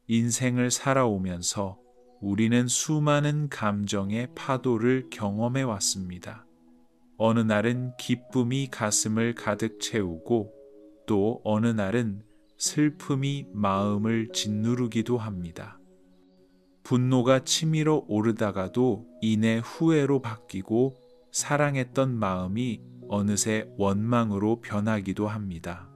인생을 살아오면서 우리는 수많은 감정의 파도를 경험해 왔습니다. 어느 날은 기쁨이 가슴을 가득 채우고 또 어느 날은 슬픔이 마음을 짓누르기도 합니다. 분노가 치밀어 오르다가도 이내 후회로 바뀌고 사랑했던 마음이 어느새 원망으로 변하기도 합니다.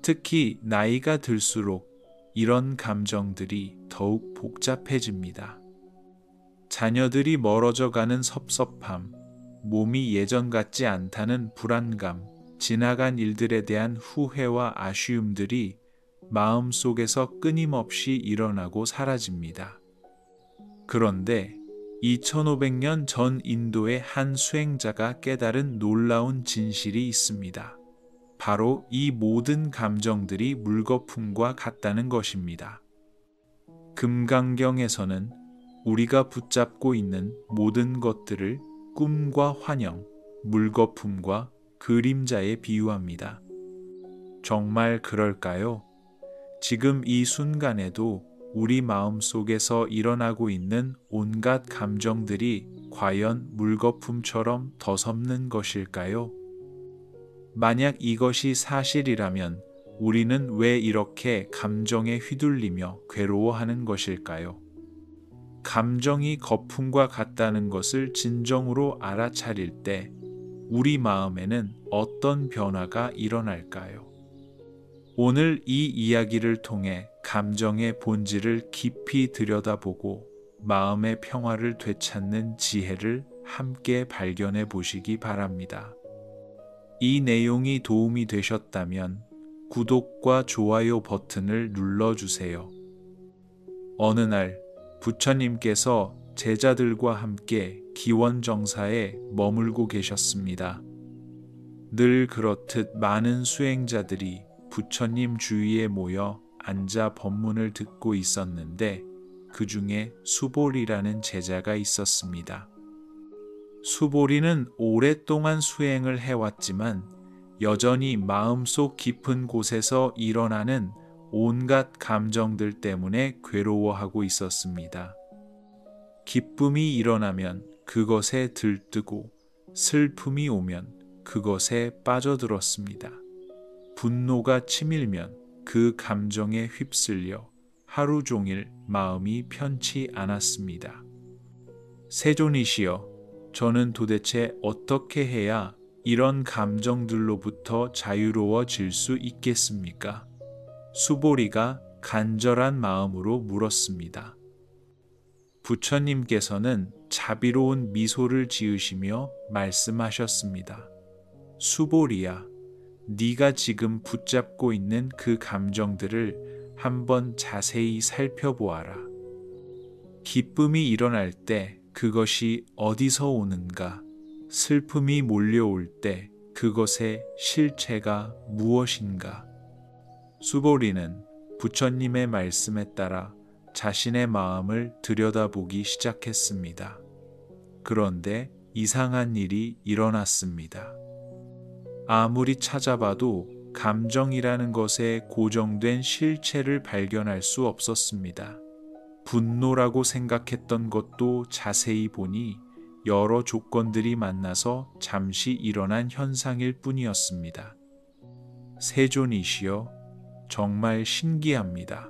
특히 나이가 들수록 이런 감정들이 더욱 복잡해집니다. 자녀들이 멀어져 가는 섭섭함, 몸이 예전 같지 않다는 불안감, 지나간 일들에 대한 후회와 아쉬움들이 마음속에서 끊임없이 일어나고 사라집니다. 그런데 2500년 전 인도의 한 수행자가 깨달은 놀라운 진실이 있습니다. 바로 이 모든 감정들이 물거품과 같다는 것입니다. 금강경에서는 우리가 붙잡고 있는 모든 것들을 꿈과 환영, 물거품과 그림자에 비유합니다. 정말 그럴까요? 지금 이 순간에도 우리 마음 속에서 일어나고 있는 온갖 감정들이 과연 물거품처럼 더섭는 것일까요? 만약 이것이 사실이라면 우리는 왜 이렇게 감정에 휘둘리며 괴로워하는 것일까요? 감정이 거품과 같다는 것을 진정으로 알아차릴 때 우리 마음에는 어떤 변화가 일어날까요? 오늘 이 이야기를 통해 감정의 본질을 깊이 들여다보고 마음의 평화를 되찾는 지혜를 함께 발견해 보시기 바랍니다. 이 내용이 도움이 되셨다면 구독과 좋아요 버튼을 눌러주세요. 어느 날 부처님께서 제자들과 함께 기원정사에 머물고 계셨습니다. 늘 그렇듯 많은 수행자들이 부처님 주위에 모여 앉아 법문을 듣고 있었는데 그 중에 수보리라는 제자가 있었습니다. 수보리는 오랫동안 수행을 해왔지만 여전히 마음속 깊은 곳에서 일어나는 온갖 감정들 때문에 괴로워하고 있었습니다. 기쁨이 일어나면 그것에 들뜨고 슬픔이 오면 그것에 빠져들었습니다. 분노가 치밀면 그 감정에 휩쓸려 하루 종일 마음이 편치 않았습니다. 세존이시여, 저는 도대체 어떻게 해야 이런 감정들로부터 자유로워질 수 있겠습니까? 수보리가 간절한 마음으로 물었습니다. 부처님께서는 자비로운 미소를 지으시며 말씀하셨습니다. 수보리야, 네가 지금 붙잡고 있는 그 감정들을 한번 자세히 살펴보아라. 기쁨이 일어날 때 그것이 어디서 오는가? 슬픔이 몰려올 때 그것의 실체가 무엇인가? 수보리는 부처님의 말씀에 따라 자신의 마음을 들여다보기 시작했습니다. 그런데 이상한 일이 일어났습니다. 아무리 찾아봐도 감정이라는 것에 고정된 실체를 발견할 수 없었습니다. 분노라고 생각했던 것도 자세히 보니 여러 조건들이 만나서 잠시 일어난 현상일 뿐이었습니다. 세존이시여, 정말 신기합니다.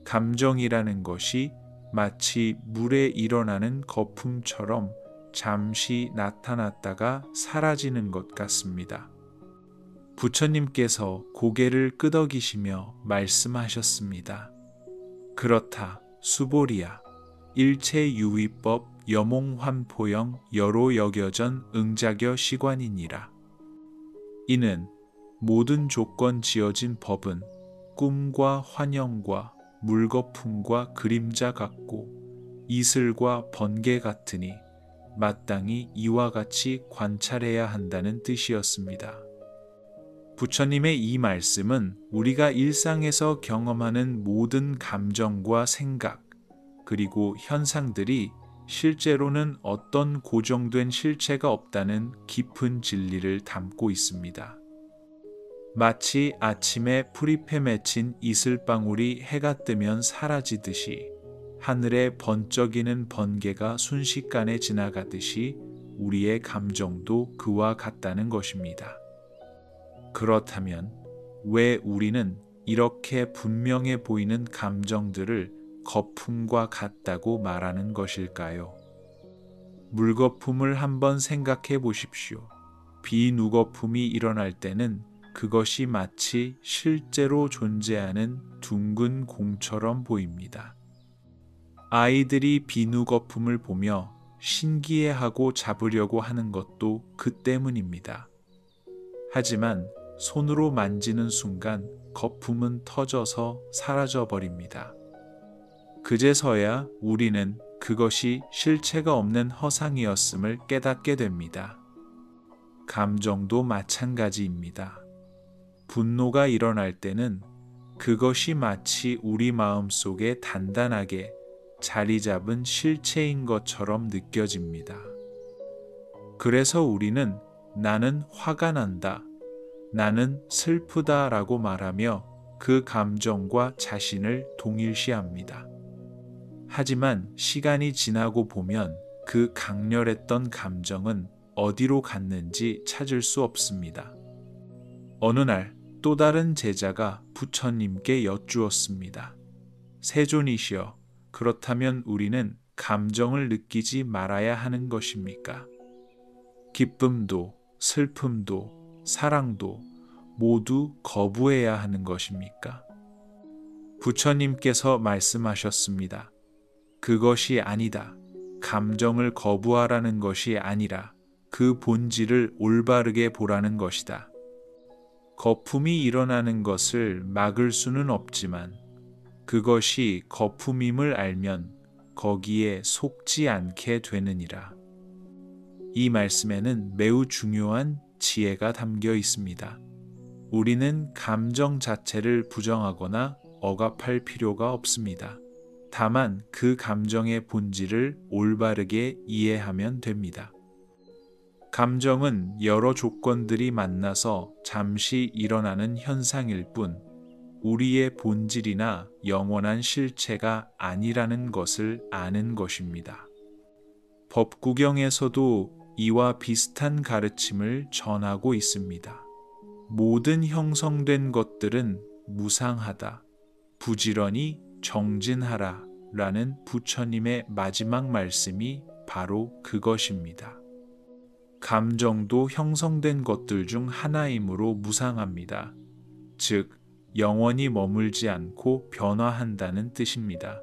감정이라는 것이 마치 물에 일어나는 거품처럼 잠시 나타났다가 사라지는 것 같습니다. 부처님께서 고개를 끄덕이시며 말씀하셨습니다. 그렇다, 수보리야. 일체유의법 여몽환포영 여로여겨전 응자겨 시관이니라. 이는 모든 조건 지어진 법은 꿈과 환영과 물거품과 그림자 같고 이슬과 번개 같으니 마땅히 이와 같이 관찰해야 한다는 뜻이었습니다. 부처님의 이 말씀은 우리가 일상에서 경험하는 모든 감정과 생각, 그리고 현상들이 실제로는 어떤 고정된 실체가 없다는 깊은 진리를 담고 있습니다. 마치 아침에 풀잎에 맺힌 이슬방울이 해가 뜨면 사라지듯이 하늘에 번쩍이는 번개가 순식간에 지나가듯이 우리의 감정도 그와 같다는 것입니다. 그렇다면 왜 우리는 이렇게 분명해 보이는 감정들을 거품과 같다고 말하는 것일까요? 물거품을 한번 생각해 보십시오. 비누거품이 일어날 때는 그것이 마치 실제로 존재하는 둥근 공처럼 보입니다. 아이들이 비누거품을 보며 신기해하고 잡으려고 하는 것도 그 때문입니다. 하지만 손으로 만지는 순간 거품은 터져서 사라져 버립니다. 그제서야 우리는 그것이 실체가 없는 허상이었음을 깨닫게 됩니다. 감정도 마찬가지입니다. 분노가 일어날 때는 그것이 마치 우리 마음 속에 단단하게 자리 잡은 실체인 것처럼 느껴집니다. 그래서 우리는 나는 화가 난다, 나는 슬프다 라고 말하며 그 감정과 자신을 동일시합니다. 하지만 시간이 지나고 보면 그 강렬했던 감정은 어디로 갔는지 찾을 수 없습니다. 어느 날 또 다른 제자가 부처님께 여쭈었습니다. 세존이시여, 그렇다면 우리는 감정을 느끼지 말아야 하는 것입니까? 기쁨도, 슬픔도, 사랑도 모두 거부해야 하는 것입니까? 부처님께서 말씀하셨습니다. 그것이 아니다. 감정을 거부하라는 것이 아니라 그 본질을 올바르게 보라는 것이다. 거품이 일어나는 것을 막을 수는 없지만 그것이 거품임을 알면 거기에 속지 않게 되느니라. 이 말씀에는 매우 중요한 지혜가 담겨 있습니다. 우리는 감정 자체를 부정하거나 억압할 필요가 없습니다. 다만 그 감정의 본질을 올바르게 이해하면 됩니다. 감정은 여러 조건들이 만나서 잠시 일어나는 현상일 뿐 우리의 본질이나 영원한 실체가 아니라는 것을 아는 것입니다. 법구경에서도 이와 비슷한 가르침을 전하고 있습니다. 모든 형성된 것들은 무상하다, 부지런히 정진하라 라는 부처님의 마지막 말씀이 바로 그것입니다. 감정도 형성된 것들 중 하나이므로 무상합니다. 즉, 영원히 머물지 않고 변화한다는 뜻입니다.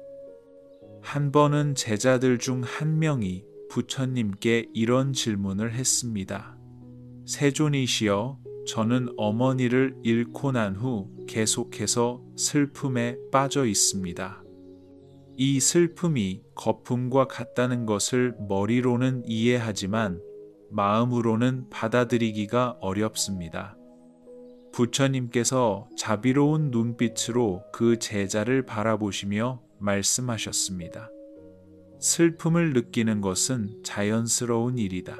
한 번은 제자들 중 한 명이 부처님께 이런 질문을 했습니다. 세존이시여, 저는 어머니를 잃고 난 후 계속해서 슬픔에 빠져 있습니다. 이 슬픔이 거품과 같다는 것을 머리로는 이해하지만 마음으로는 받아들이기가 어렵습니다. 부처님께서 자비로운 눈빛으로 그 제자를 바라보시며 말씀하셨습니다. 슬픔을 느끼는 것은 자연스러운 일이다.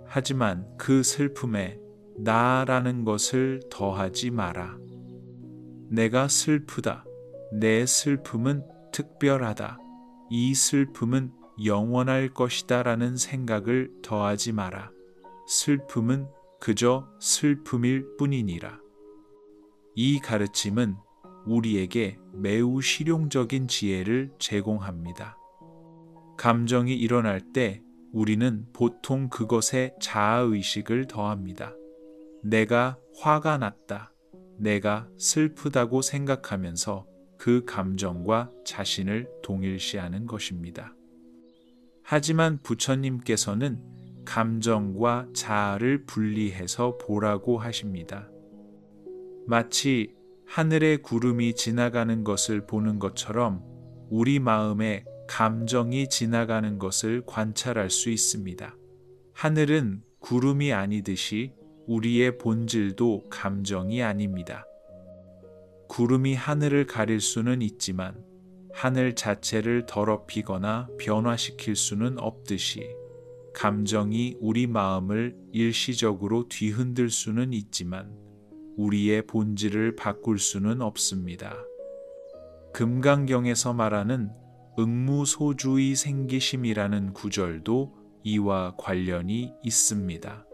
하지만 그 슬픔에 나라는 것을 더하지 마라. 내가 슬프다. 내 슬픔은 특별하다. 이 슬픔은 영원할 것이다 라는 생각을 더하지 마라. 슬픔은 그저 슬픔일 뿐이니라. 이 가르침은 우리에게 매우 실용적인 지혜를 제공합니다. 감정이 일어날 때 우리는 보통 그것에 자아의식을 더합니다. 내가 화가 났다. 내가 슬프다고 생각하면서 그 감정과 자신을 동일시하는 것입니다. 하지만 부처님께서는 감정과 자아를 분리해서 보라고 하십니다. 마치 하늘의 구름이 지나가는 것을 보는 것처럼 우리 마음에 감정이 지나가는 것을 관찰할 수 있습니다. 하늘은 구름이 아니듯이 우리의 본질도 감정이 아닙니다. 구름이 하늘을 가릴 수는 있지만 하늘 자체를 더럽히거나 변화시킬 수는 없듯이 감정이 우리 마음을 일시적으로 뒤흔들 수는 있지만 우리의 본질을 바꿀 수는 없습니다. 금강경에서 말하는 응무소주의 생기심이라는 구절도 이와 관련이 있습니다.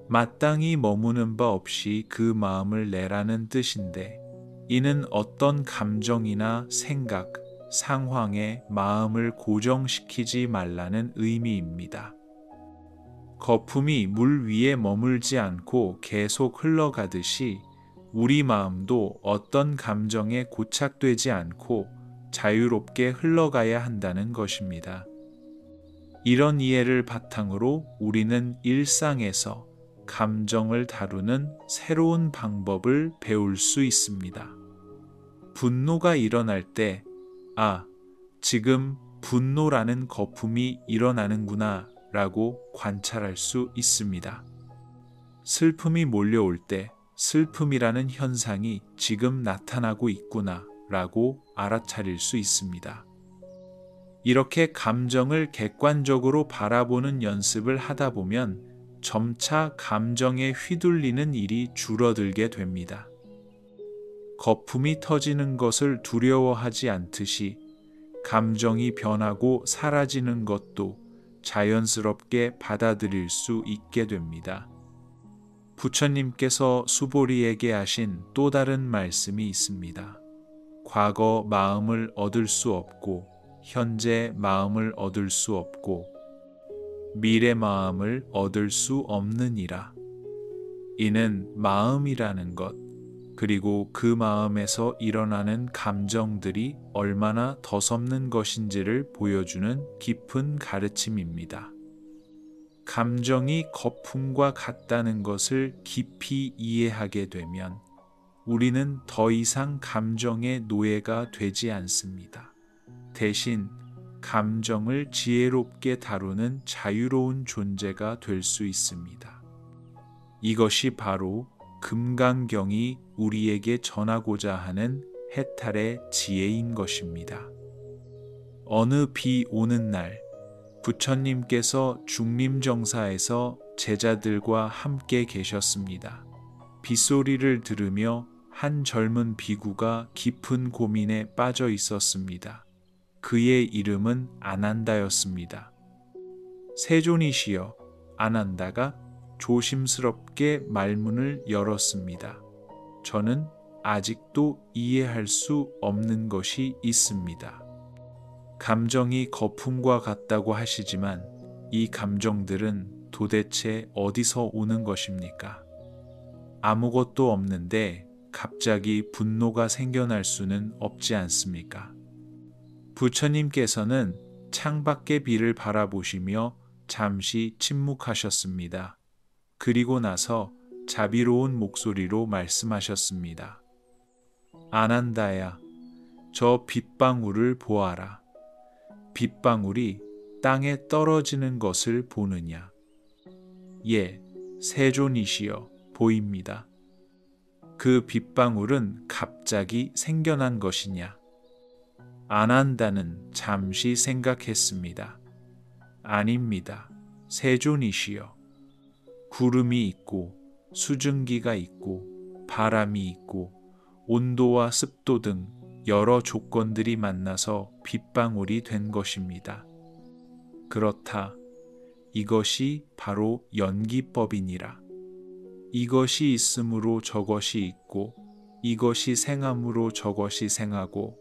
마땅히 머무는 바 없이 그 마음을 내라는 뜻인데, 이는 어떤 감정이나 생각, 상황에 마음을 고정시키지 말라는 의미입니다. 거품이 물 위에 머물지 않고 계속 흘러가듯이 우리 마음도 어떤 감정에 고착되지 않고 자유롭게 흘러가야 한다는 것입니다. 이런 이해를 바탕으로 우리는 일상에서 감정을 다루는 새로운 방법을 배울 수 있습니다. 분노가 일어날 때, 지금 분노라는 거품이 일어나는구나 라고 관찰할 수 있습니다. 슬픔이 몰려올 때, 슬픔이라는 현상이 지금 나타나고 있구나 라고 알아차릴 수 있습니다. 이렇게 감정을 객관적으로 바라보는 연습을 하다 보면 점차 감정에 휘둘리는 일이 줄어들게 됩니다. 거품이 터지는 것을 두려워하지 않듯이 감정이 변하고 사라지는 것도 자연스럽게 받아들일 수 있게 됩니다. 부처님께서 수보리에게 하신 또 다른 말씀이 있습니다. 과거 마음을 얻을 수 없고 현재 마음을 얻을 수 없고 미래 마음을 얻을 수 없느니라. 이는 마음이라는 것, 그리고 그 마음에서 일어나는 감정들이 얼마나 더섭는 것인지를 보여주는 깊은 가르침입니다. 감정이 거품과 같다는 것을 깊이 이해하게 되면 우리는 더 이상 감정의 노예가 되지 않습니다. 대신 감정을 지혜롭게 다루는 자유로운 존재가 될 수 있습니다. 이것이 바로 금강경이 우리에게 전하고자 하는 해탈의 지혜인 것입니다. 어느 비 오는 날, 부처님께서 중림정사에서 제자들과 함께 계셨습니다. 빗소리를 들으며 한 젊은 비구가 깊은 고민에 빠져 있었습니다. 그의 이름은 아난다였습니다. 세존이시여, 아난다가 조심스럽게 말문을 열었습니다. 저는 아직도 이해할 수 없는 것이 있습니다. 감정이 거품과 같다고 하시지만 이 감정들은 도대체 어디서 오는 것입니까? 아무것도 없는데 갑자기 분노가 생겨날 수는 없지 않습니까? 부처님께서는 창밖의 비를 바라보시며 잠시 침묵하셨습니다. 그리고 나서 자비로운 목소리로 말씀하셨습니다. 아난다야, 저 빗방울을 보아라. 빗방울이 땅에 떨어지는 것을 보느냐? 예, 세존이시여, 보입니다. 그 빗방울은 갑자기 생겨난 것이냐? 아난다는 잠시 생각했습니다. 아닙니다. 세존이시여. 구름이 있고 수증기가 있고 바람이 있고 온도와 습도 등 여러 조건들이 만나서 빗방울이 된 것입니다. 그렇다. 이것이 바로 연기법이니라. 이것이 있으므로 저것이 있고 이것이 생함으로 저것이 생하고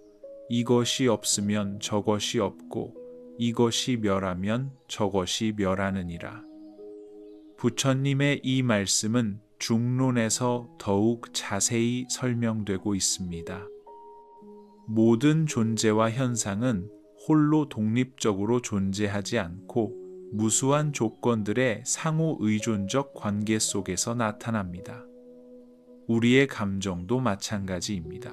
이것이 없으면 저것이 없고 이것이 멸하면 저것이 멸하느니라. 부처님의 이 말씀은 중론에서 더욱 자세히 설명되고 있습니다. 모든 존재와 현상은 홀로 독립적으로 존재하지 않고 무수한 조건들의 상호 의존적 관계 속에서 나타납니다. 우리의 감정도 마찬가지입니다.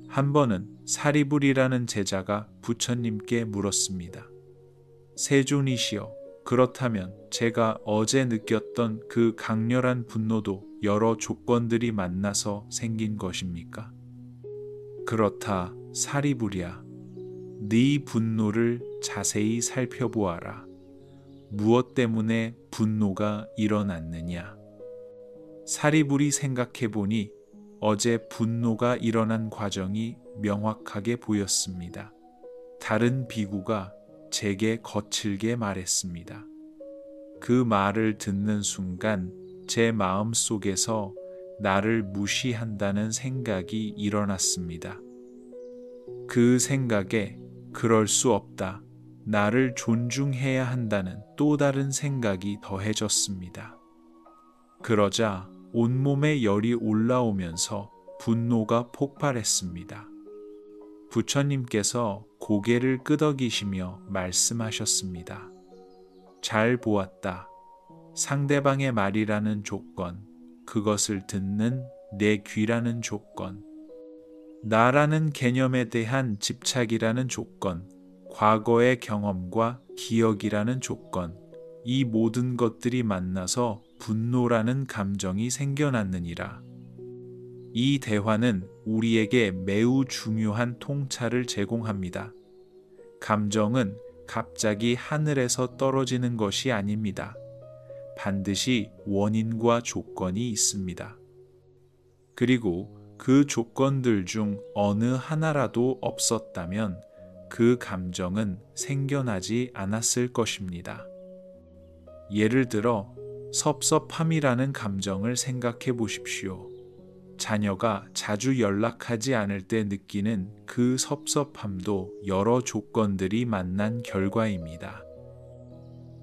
한 번은 사리불이라는 제자가 부처님께 물었습니다. 세존이시여, 그렇다면 제가 어제 느꼈던 그 강렬한 분노도 여러 조건들이 만나서 생긴 것입니까? 그렇다, 사리불이야. 네 분노를 자세히 살펴보아라. 무엇 때문에 분노가 일어났느냐? 사리불이 생각해 보니 어제 분노가 일어난 과정이 명확하게 보였습니다. 다른 비구가 제게 거칠게 말했습니다. 그 말을 듣는 순간 제 마음 속에서 나를 무시한다는 생각이 일어났습니다. 그 생각에 그럴 수 없다. 나를 존중해야 한다는 또 다른 생각이 더해졌습니다. 그러자 온몸에 열이 올라오면서 분노가 폭발했습니다. 부처님께서 고개를 끄덕이시며 말씀하셨습니다. 잘 보았다. 상대방의 말이라는 조건, 그것을 듣는 내 귀라는 조건, 나라는 개념에 대한 집착이라는 조건, 과거의 경험과 기억이라는 조건, 이 모든 것들이 만나서 분노라는 감정이 생겨났느니라. 이 대화는 우리에게 매우 중요한 통찰을 제공합니다. 감정은 갑자기 하늘에서 떨어지는 것이 아닙니다. 반드시 원인과 조건이 있습니다. 그리고 그 조건들 중 어느 하나라도 없었다면 그 감정은 생겨나지 않았을 것입니다. 예를 들어 섭섭함이라는 감정을 생각해 보십시오. 자녀가 자주 연락하지 않을 때 느끼는 그 섭섭함도 여러 조건들이 만난 결과입니다.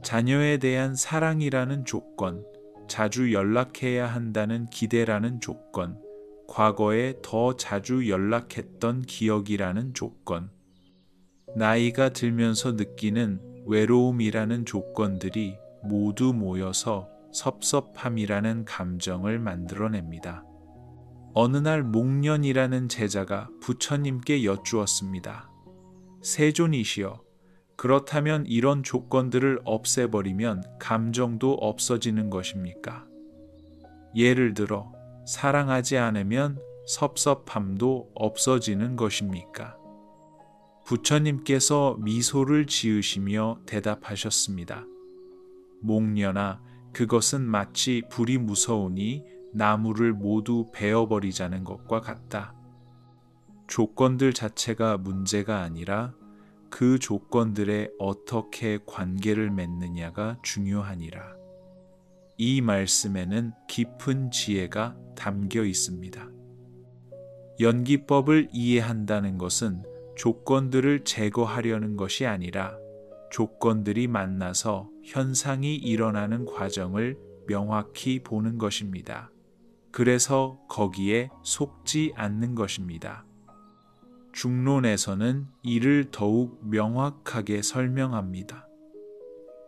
자녀에 대한 사랑이라는 조건, 자주 연락해야 한다는 기대라는 조건, 과거에 더 자주 연락했던 기억이라는 조건, 나이가 들면서 느끼는 외로움이라는 조건들이 모두 모여서 섭섭함이라는 감정을 만들어냅니다. 어느 날 목련이라는 제자가 부처님께 여쭈었습니다. 세존이시여, 그렇다면 이런 조건들을 없애버리면 감정도 없어지는 것입니까? 예를 들어 사랑하지 않으면 섭섭함도 없어지는 것입니까? 부처님께서 미소를 지으시며 대답하셨습니다. 목련아, 그것은 마치 불이 무서우니 나무를 모두 베어버리자는 것과 같다. 조건들 자체가 문제가 아니라 그 조건들에 어떻게 관계를 맺느냐가 중요하니라. 이 말씀에는 깊은 지혜가 담겨 있습니다. 연기법을 이해한다는 것은 조건들을 제거하려는 것이 아니라 조건들이 만나서 현상이 일어나는 과정을 명확히 보는 것입니다. 그래서 거기에 속지 않는 것입니다. 중론에서는 이를 더욱 명확하게 설명합니다.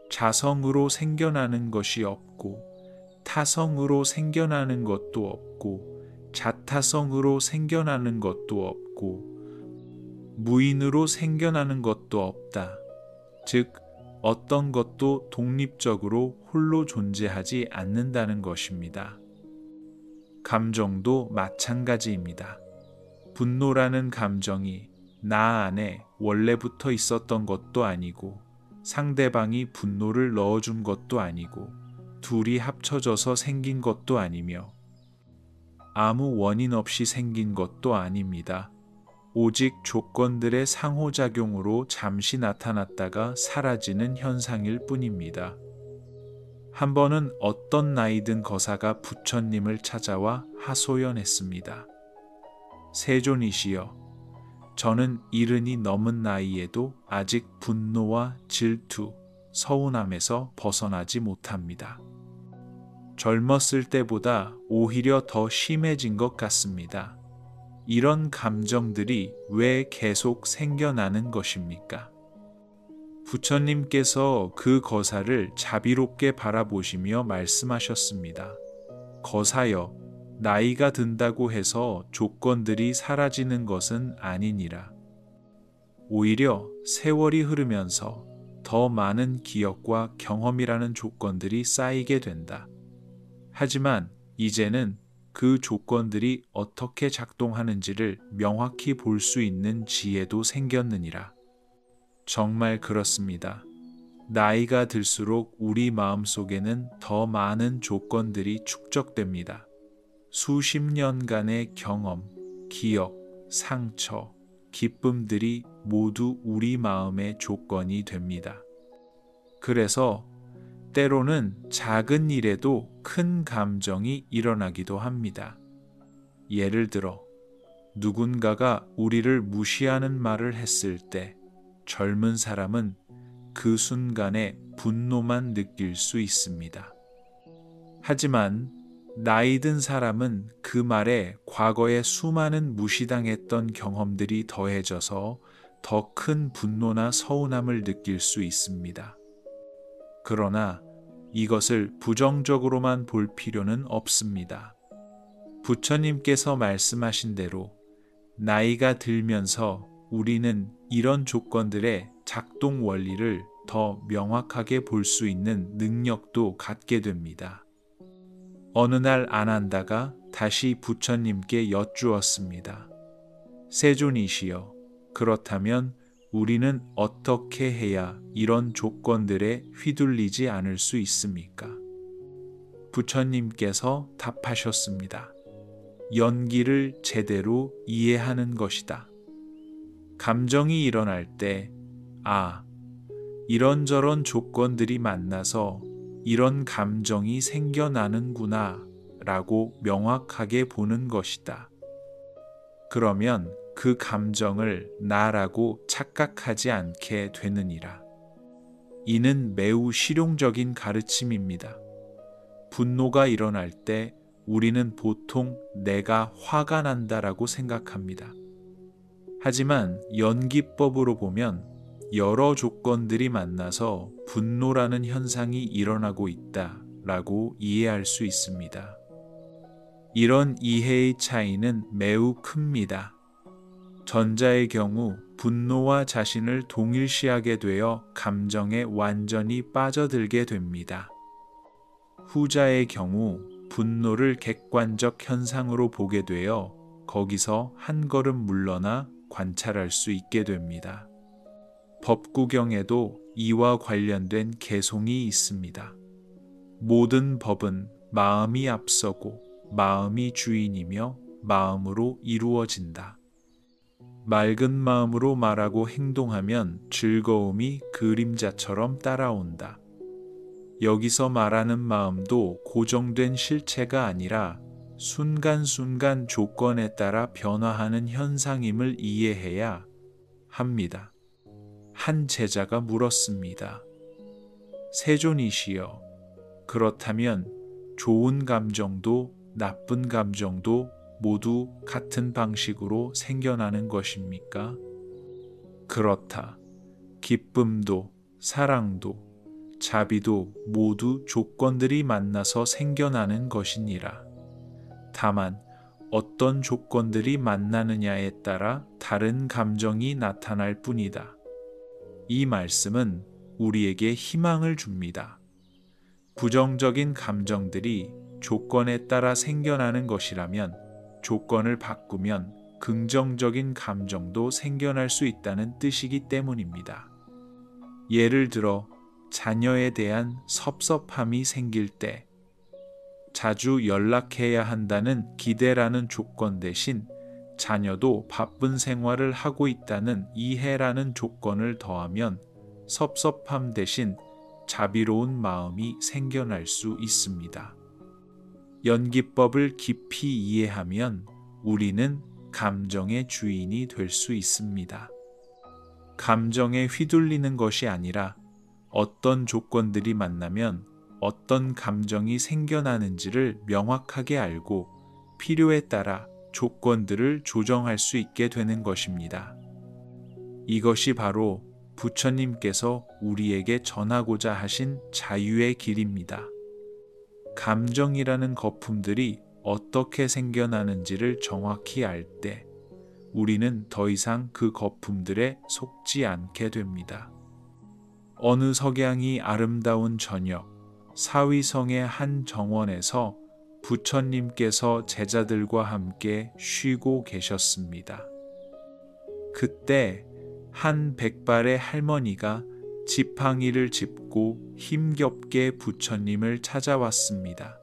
자성으로 생겨나는 것이 없고, 타성으로 생겨나는 것도 없고, 자타성으로 생겨나는 것도 없고, 무인으로 생겨나는 것도 없다. 즉, 어떤 것도 독립적으로 홀로 존재하지 않는다는 것입니다. 감정도 마찬가지입니다. 분노라는 감정이 나 안에 원래부터 있었던 것도 아니고 상대방이 분노를 넣어준 것도 아니고 둘이 합쳐져서 생긴 것도 아니며 아무 원인 없이 생긴 것도 아닙니다. 오직 조건들의 상호작용으로 잠시 나타났다가 사라지는 현상일 뿐입니다. 한 번은 어떤 나이든 거사가 부처님을 찾아와 하소연했습니다. 세존이시여, 저는 이른이 넘은 나이에도 아직 분노와 질투, 서운함에서 벗어나지 못합니다. 젊었을 때보다 오히려 더 심해진 것 같습니다. 이런 감정들이 왜 계속 생겨나는 것입니까? 부처님께서 그 거사를 자비롭게 바라보시며 말씀하셨습니다. 거사여, 나이가 든다고 해서 조건들이 사라지는 것은 아니니라. 오히려 세월이 흐르면서 더 많은 기억과 경험이라는 조건들이 쌓이게 된다. 하지만 이제는 그 조건들이 어떻게 작동하는지를 명확히 볼 수 있는 지혜도 생겼느니라. 정말 그렇습니다. 나이가 들수록 우리 마음속에는 더 많은 조건들이 축적됩니다. 수십 년간의 경험, 기억, 상처, 기쁨들이 모두 우리 마음의 조건이 됩니다. 그래서 때로는 작은 일에도 큰 감정이 일어나기도 합니다. 예를 들어, 누군가가 우리를 무시하는 말을 했을 때 젊은 사람은 그 순간에 분노만 느낄 수 있습니다. 하지만 나이 든 사람은 그 말에 과거에 수많은 무시당했던 경험들이 더해져서 더 큰 분노나 서운함을 느낄 수 있습니다. 그러나 이것을 부정적으로만 볼 필요는 없습니다. 부처님께서 말씀하신 대로 나이가 들면서 우리는 이런 조건들의 작동 원리를 더 명확하게 볼 수 있는 능력도 갖게 됩니다. 어느 날 아난다가 다시 부처님께 여쭈었습니다. 세존이시여, 그렇다면 우리는 어떻게 해야 이런 조건들에 휘둘리지 않을 수 있습니까? 부처님께서 답하셨습니다. 연기를 제대로 이해하는 것이다. 감정이 일어날 때, 이런저런 조건들이 만나서 이런 감정이 생겨나는구나 라고 명확하게 보는 것이다. 그러면 그 감정을 나라고 착각하지 않게 되느니라. 이는 매우 실용적인 가르침입니다. 분노가 일어날 때 우리는 보통 내가 화가 난다라고 생각합니다. 하지만 연기법으로 보면 여러 조건들이 만나서 분노라는 현상이 일어나고 있다라고 이해할 수 있습니다. 이런 이해의 차이는 매우 큽니다. 전자의 경우 분노와 자신을 동일시하게 되어 감정에 완전히 빠져들게 됩니다. 후자의 경우 분노를 객관적 현상으로 보게 되어 거기서 한 걸음 물러나 관찰할 수 있게 됩니다. 법구경에도 이와 관련된 개송이 있습니다. 모든 법은 마음이 앞서고 마음이 주인이며 마음으로 이루어진다. 맑은 마음으로 말하고 행동하면 즐거움이 그림자처럼 따라온다. 여기서 말하는 마음도 고정된 실체가 아니라 순간순간 조건에 따라 변화하는 현상임을 이해해야 합니다. 한 제자가 물었습니다. 세존이시여, 그렇다면 좋은 감정도 나쁜 감정도 모두 같은 방식으로 생겨나는 것입니까? 그렇다. 기쁨도 사랑도 자비도 모두 조건들이 만나서 생겨나는 것이니라. 다만 어떤 조건들이 만나느냐에 따라 다른 감정이 나타날 뿐이다. 이 말씀은 우리에게 희망을 줍니다. 부정적인 감정들이 조건에 따라 생겨나는 것이라면 조건을 바꾸면 긍정적인 감정도 생겨날 수 있다는 뜻이기 때문입니다. 예를 들어 자녀에 대한 섭섭함이 생길 때 자주 연락해야 한다는 기대라는 조건 대신 자녀도 바쁜 생활을 하고 있다는 이해라는 조건을 더하면 섭섭함 대신 자비로운 마음이 생겨날 수 있습니다. 연기법을 깊이 이해하면 우리는 감정의 주인이 될 수 있습니다. 감정에 휘둘리는 것이 아니라 어떤 조건들이 만나면 어떤 감정이 생겨나는지를 명확하게 알고 필요에 따라 조건들을 조정할 수 있게 되는 것입니다. 이것이 바로 부처님께서 우리에게 전하고자 하신 자유의 길입니다. 감정이라는 거품들이 어떻게 생겨나는지를 정확히 알 때 우리는 더 이상 그 거품들에 속지 않게 됩니다. 어느 석양이 아름다운 저녁, 사위성의 한 정원에서 부처님께서 제자들과 함께 쉬고 계셨습니다. 그때 한 백발의 할머니가 지팡이를 짚고 힘겹게 부처님을 찾아왔습니다.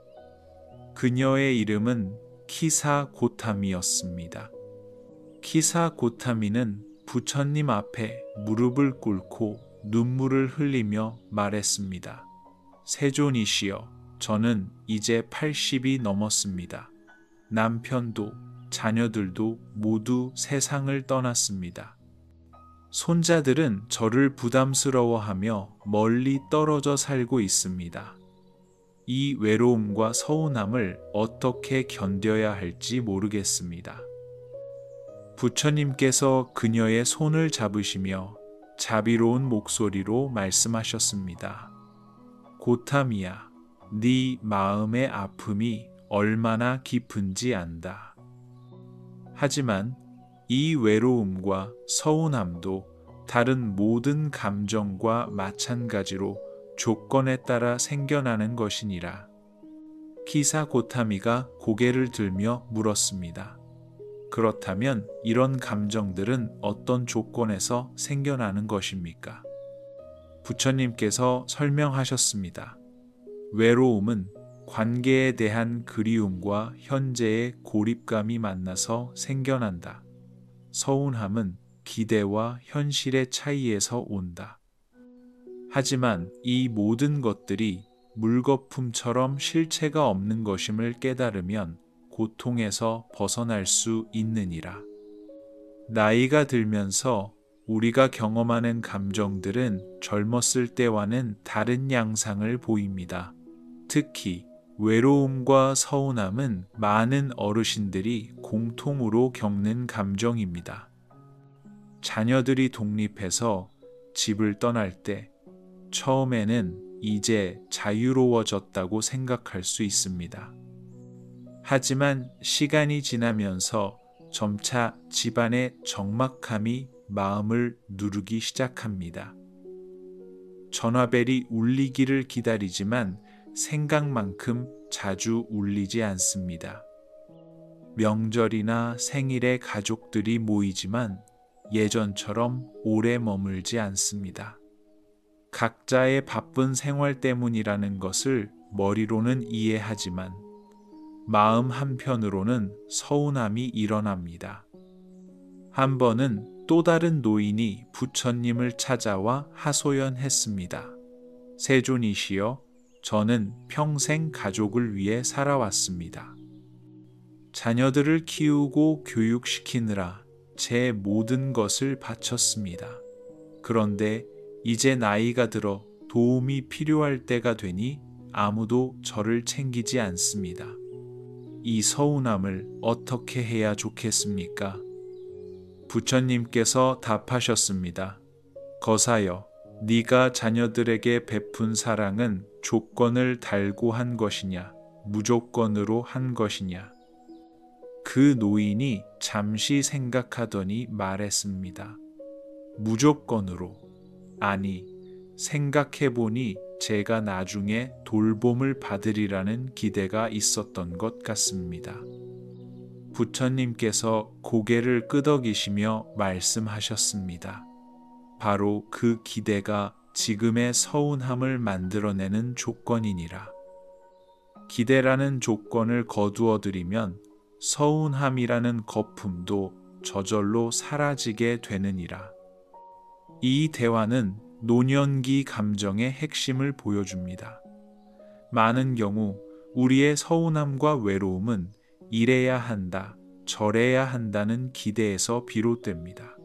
그녀의 이름은 키사 고타미였습니다. 키사 고타미는 부처님 앞에 무릎을 꿇고 눈물을 흘리며 말했습니다. 세존이시여, 저는 이제 80이 넘었습니다. 남편도 자녀들도 모두 세상을 떠났습니다. 손자들은 저를 부담스러워하며 멀리 떨어져 살고 있습니다. 이 외로움과 서운함을 어떻게 견뎌야 할지 모르겠습니다. 부처님께서 그녀의 손을 잡으시며 자비로운 목소리로 말씀하셨습니다. 고타미야, 네 마음의 아픔이 얼마나 깊은지 안다. 하지만 이 외로움과 서운함도 다른 모든 감정과 마찬가지로 조건에 따라 생겨나는 것이니라. 키사 고타미가 고개를 들며 물었습니다. 그렇다면 이런 감정들은 어떤 조건에서 생겨나는 것입니까? 부처님께서 설명하셨습니다. 외로움은 관계에 대한 그리움과 현재의 고립감이 만나서 생겨난다. 서운함은 기대와 현실의 차이에서 온다. 하지만 이 모든 것들이 물거품처럼 실체가 없는 것임을 깨달으면 고통에서 벗어날 수 있느니라. 나이가 들면서 우리가 경험하는 감정들은 젊었을 때와는 다른 양상을 보입니다. 특히 외로움과 서운함은 많은 어르신들이 공통으로 겪는 감정입니다. 자녀들이 독립해서 집을 떠날 때 처음에는 이제 자유로워졌다고 생각할 수 있습니다. 하지만 시간이 지나면서 점차 집안의 적막함이 마음을 누르기 시작합니다. 전화벨이 울리기를 기다리지만 생각만큼 자주 울리지 않습니다. 명절이나 생일에 가족들이 모이지만 예전처럼 오래 머물지 않습니다. 각자의 바쁜 생활 때문이라는 것을 머리로는 이해하지만 마음 한편으로는 서운함이 일어납니다. 한 번은 또 다른 노인이 부처님을 찾아와 하소연했습니다. 세존이시여, 저는 평생 가족을 위해 살아왔습니다. 자녀들을 키우고 교육시키느라 제 모든 것을 바쳤습니다. 그런데 이제 나이가 들어 도움이 필요할 때가 되니 아무도 저를 챙기지 않습니다. 이 서운함을 어떻게 해야 좋겠습니까? 부처님께서 답하셨습니다. 거사여, 네가 자녀들에게 베푼 사랑은 조건을 달고 한 것이냐, 무조건으로 한 것이냐. 그 노인이 잠시 생각하더니 말했습니다. 무조건으로. 아니, 생각해보니 제가 나중에 돌봄을 받으리라는 기대가 있었던 것 같습니다. 부처님께서 고개를 끄덕이시며 말씀하셨습니다. 바로 그 기대가 지금의 서운함을 만들어내는 조건이니라. 기대라는 조건을 거두어들이면 서운함이라는 거품도 저절로 사라지게 되느니라. 이 대화는 노년기 감정의 핵심을 보여줍니다. 많은 경우 우리의 서운함과 외로움은 이래야 한다, 저래야 한다는 기대에서 비롯됩니다.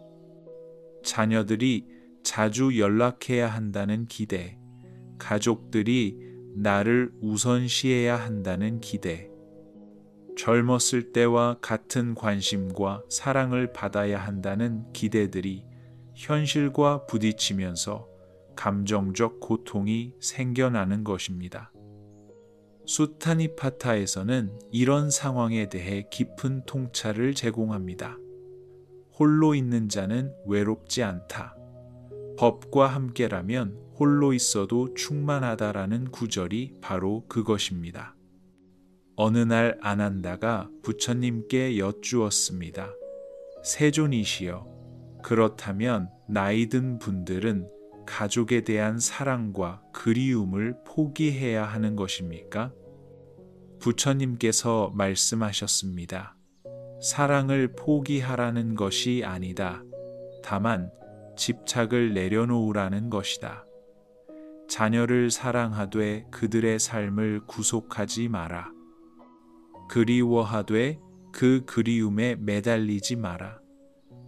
자녀들이 자주 연락해야 한다는 기대, 가족들이 나를 우선시해야 한다는 기대, 젊었을 때와 같은 관심과 사랑을 받아야 한다는 기대들이 현실과 부딪히면서 감정적 고통이 생겨나는 것입니다. 수타니파타에서는 이런 상황에 대해 깊은 통찰을 제공합니다. 홀로 있는 자는 외롭지 않다. 법과 함께라면 홀로 있어도 충만하다라는 구절이 바로 그것입니다. 어느 날 아난다가 부처님께 여쭈었습니다. 세존이시여, 그렇다면 나이 든 분들은 가족에 대한 사랑과 그리움을 포기해야 하는 것입니까? 부처님께서 말씀하셨습니다. 사랑을 포기하라는 것이 아니다. 다만 집착을 내려놓으라는 것이다. 자녀를 사랑하되 그들의 삶을 구속하지 마라. 그리워하되 그 그리움에 매달리지 마라.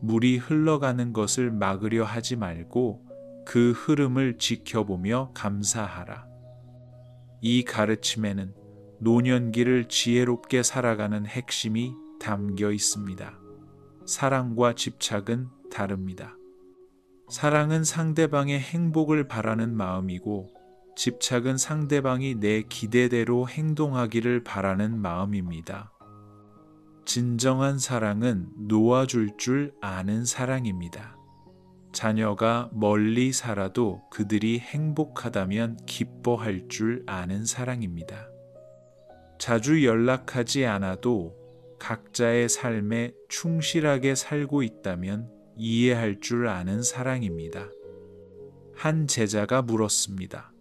물이 흘러가는 것을 막으려 하지 말고 그 흐름을 지켜보며 감사하라. 이 가르침에는 노년기를 지혜롭게 살아가는 핵심이 담겨 있습니다. 사랑과 집착은 다릅니다. 사랑은 상대방의 행복을 바라는 마음이고, 집착은 상대방이 내 기대대로 행동하기를 바라는 마음입니다. 진정한 사랑은 놓아줄 줄 아는 사랑입니다. 자녀가 멀리 살아도 그들이 행복하다면 기뻐할 줄 아는 사랑입니다. 자주 연락하지 않아도 각자의 삶에 충실하게 살고 있다면 이해할 줄 아는 사랑입니다. 한 제자가 물었습니다.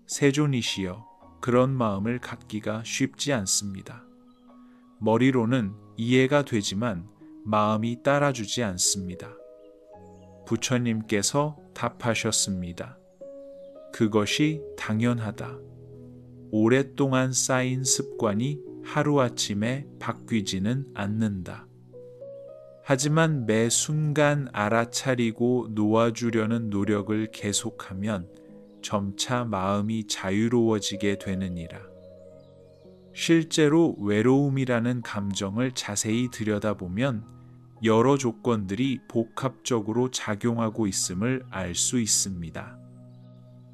세존이시여, 그런 마음을 갖기가 쉽지 않습니다. 머리로는 이해가 되지만 마음이 따라주지 않습니다. 부처님께서 답하셨습니다. 그것이 당연하다. 오랫동안 쌓인 습관이 하루아침에 바뀌지는 않는다. 하지만 매 순간 알아차리고 놓아주려는 노력을 계속하면 점차 마음이 자유로워지게 되느니라. 실제로 외로움이라는 감정을 자세히 들여다보면 여러 조건들이 복합적으로 작용하고 있음을 알 수 있습니다.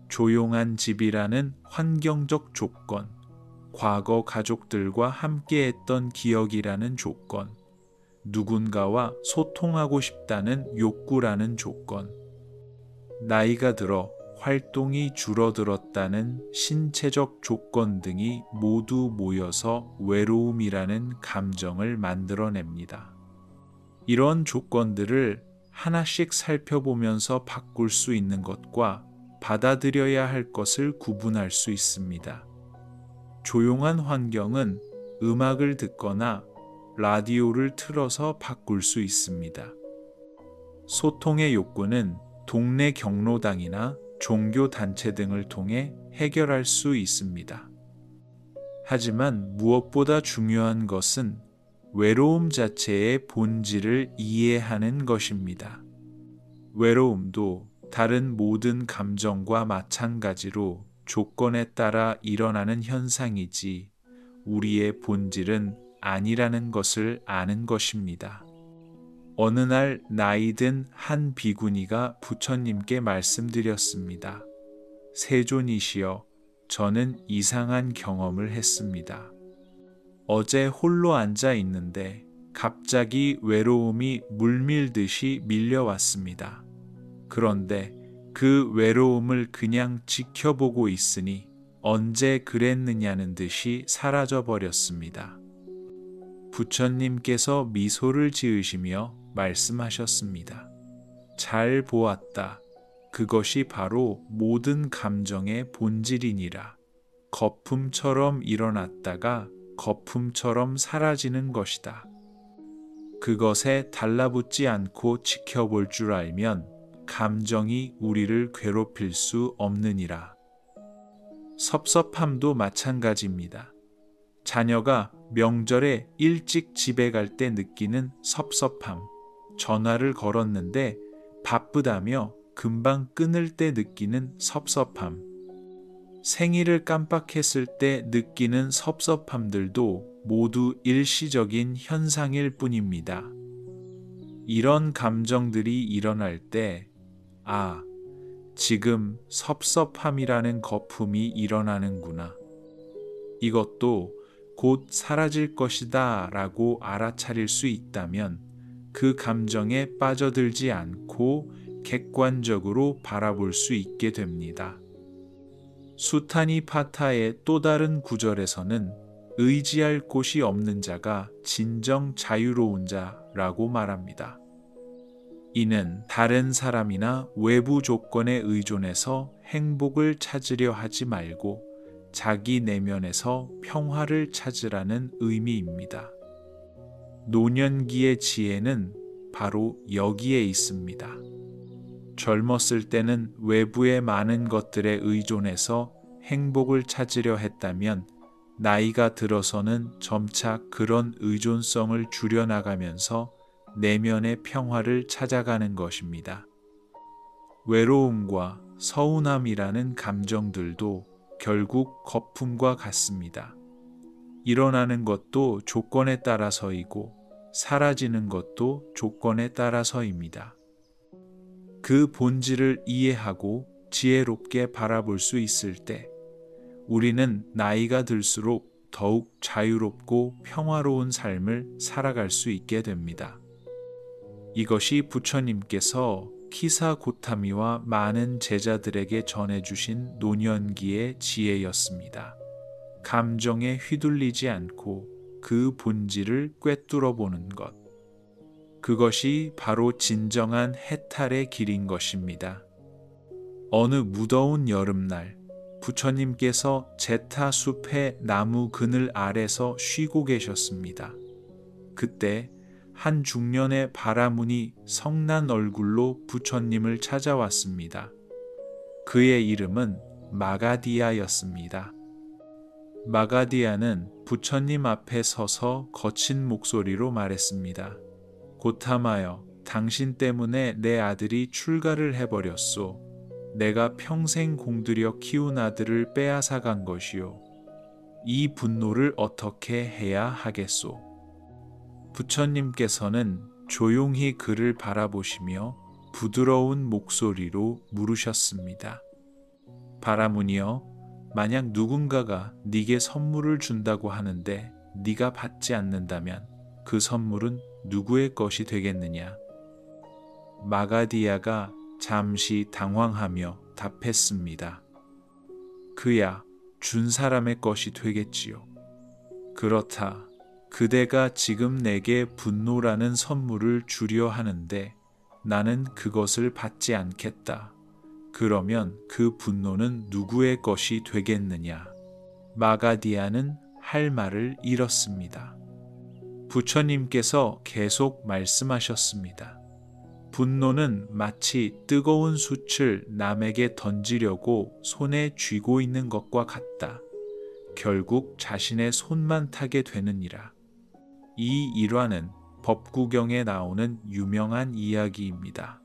조용한 집이라는 환경적 조건, 과거 가족들과 함께했던 기억이라는 조건, 누군가와 소통하고 싶다는 욕구라는 조건, 나이가 들어 활동이 줄어들었다는 신체적 조건 등이 모두 모여서 외로움이라는 감정을 만들어냅니다. 이런 조건들을 하나씩 살펴보면서 바꿀 수 있는 것과 받아들여야 할 것을 구분할 수 있습니다. 조용한 환경은 음악을 듣거나 라디오를 틀어서 바꿀 수 있습니다. 소통의 욕구는 동네 경로당이나 종교단체 등을 통해 해결할 수 있습니다. 하지만 무엇보다 중요한 것은 외로움 자체의 본질을 이해하는 것입니다. 외로움도 다른 모든 감정과 마찬가지로 조건에 따라 일어나는 현상이지 우리의 본질은 아니라는 것을 아는 것입니다. 어느 날 나이든 한 비구니가 부처님께 말씀드렸습니다. 세존이시여, 저는 이상한 경험을 했습니다. 어제 홀로 앉아 있는데 갑자기 외로움이 물밀듯이 밀려왔습니다. 그런데 그 외로움을 그냥 지켜보고 있으니 언제 그랬느냐는 듯이 사라져 버렸습니다. 부처님께서 미소를 지으시며 말씀하셨습니다. 잘 보았다. 그것이 바로 모든 감정의 본질이니라. 거품처럼 일어났다가 거품처럼 사라지는 것이다. 그것에 달라붙지 않고 지켜볼 줄 알면 감정이 우리를 괴롭힐 수 없느니라. 섭섭함도 마찬가지입니다. 자녀가 명절에 일찍 집에 갈 때 느끼는 섭섭함, 전화를 걸었는데 바쁘다며 금방 끊을 때 느끼는 섭섭함, 생일을 깜빡했을 때 느끼는 섭섭함들도 모두 일시적인 현상일 뿐입니다. 이런 감정들이 일어날 때, 지금 섭섭함이라는 거품이 일어나는구나. 이것도 곧 사라질 것이다 라고 알아차릴 수 있다면 그 감정에 빠져들지 않고 객관적으로 바라볼 수 있게 됩니다. 수타니파타의 또 다른 구절에서는 의지할 곳이 없는 자가 진정 자유로운 자라고 말합니다. 이는 다른 사람이나 외부 조건에 의존해서 행복을 찾으려 하지 말고 자기 내면에서 평화를 찾으라는 의미입니다. 노년기의 지혜는 바로 여기에 있습니다. 젊었을 때는 외부의 많은 것들에 의존해서 행복을 찾으려 했다면 나이가 들어서는 점차 그런 의존성을 줄여나가면서 내면의 평화를 찾아가는 것입니다. 외로움과 서운함이라는 감정들도 결국 거품과 같습니다. 일어나는 것도 조건에 따라서이고 사라지는 것도 조건에 따라서입니다. 그 본질을 이해하고 지혜롭게 바라볼 수 있을 때 우리는 나이가 들수록 더욱 자유롭고 평화로운 삶을 살아갈 수 있게 됩니다. 이것이 부처님께서 키사고타미와 많은 제자들에게 전해주신 노년기의 지혜였습니다. 감정에 휘둘리지 않고 그 본질을 꿰뚫어 보는 것. 그것이 바로 진정한 해탈의 길인 것입니다. 어느 무더운 여름날, 부처님께서 제타 숲의 나무 그늘 아래서 쉬고 계셨습니다. 그때 한 중년의 바라문이 성난 얼굴로 부처님을 찾아왔습니다. 그의 이름은 마가디아였습니다. 마가디아는 부처님 앞에 서서 거친 목소리로 말했습니다. 고타마여, 당신 때문에 내 아들이 출가를 해버렸소. 내가 평생 공들여 키운 아들을 빼앗아간 것이요. 이 분노를 어떻게 해야 하겠소? 부처님께서는 조용히 그를 바라보시며 부드러운 목소리로 물으셨습니다. 바라문이여, 만약 누군가가 네게 선물을 준다고 하는데 네가 받지 않는다면 그 선물은 누구의 것이 되겠느냐? 마가디아가 잠시 당황하며 답했습니다. 그야 준 사람의 것이 되겠지요. 그렇다. 그대가 지금 내게 분노라는 선물을 주려 하는데 나는 그것을 받지 않겠다. 그러면 그 분노는 누구의 것이 되겠느냐? 마가디아는 할 말을 잃었습니다. 부처님께서 계속 말씀하셨습니다. 분노는 마치 뜨거운 숯을 남에게 던지려고 손에 쥐고 있는 것과 같다. 결국 자신의 손만 타게 되느니라. 이 일화는 법구경에 나오는 유명한 이야기입니다.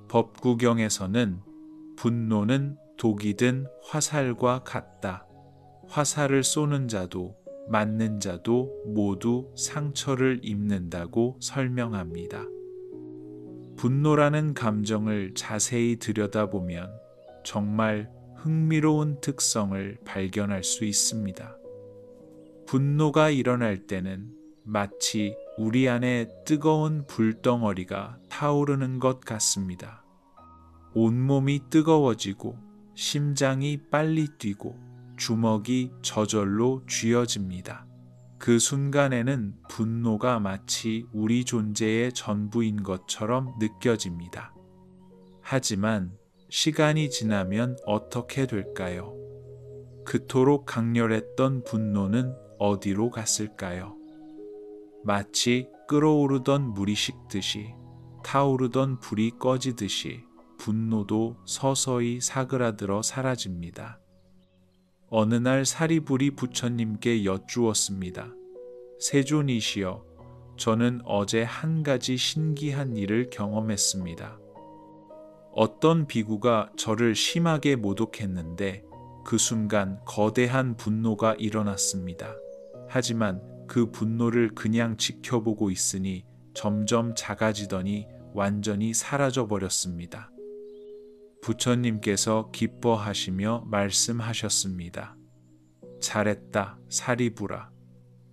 법구경에서는 분노는 독이 든 화살과 같다. 화살을 쏘는 자도 맞는 자도 모두 상처를 입는다고 설명합니다. 분노라는 감정을 자세히 들여다보면 정말 흥미로운 특성을 발견할 수 있습니다. 분노가 일어날 때는 마치 우리 안에 뜨거운 불덩어리가 타오르는 것 같습니다. 온몸이 뜨거워지고 심장이 빨리 뛰고 주먹이 저절로 쥐어집니다. 그 순간에는 분노가 마치 우리 존재의 전부인 것처럼 느껴집니다. 하지만 시간이 지나면 어떻게 될까요? 그토록 강렬했던 분노는 어디로 갔을까요? 마치 끓어오르던 물이 식듯이 타오르던 불이 꺼지듯이 분노도 서서히 사그라들어 사라집니다. 어느 날 사리불이 부처님께 여쭈었습니다. 세존이시여, 저는 어제 한 가지 신기한 일을 경험했습니다. 어떤 비구가 저를 심하게 모독했는데 그 순간 거대한 분노가 일어났습니다. 하지만 그 분노를 그냥 지켜보고 있으니 점점 작아지더니 완전히 사라져 버렸습니다. 부처님께서 기뻐하시며 말씀하셨습니다. 잘했다, 사리불아.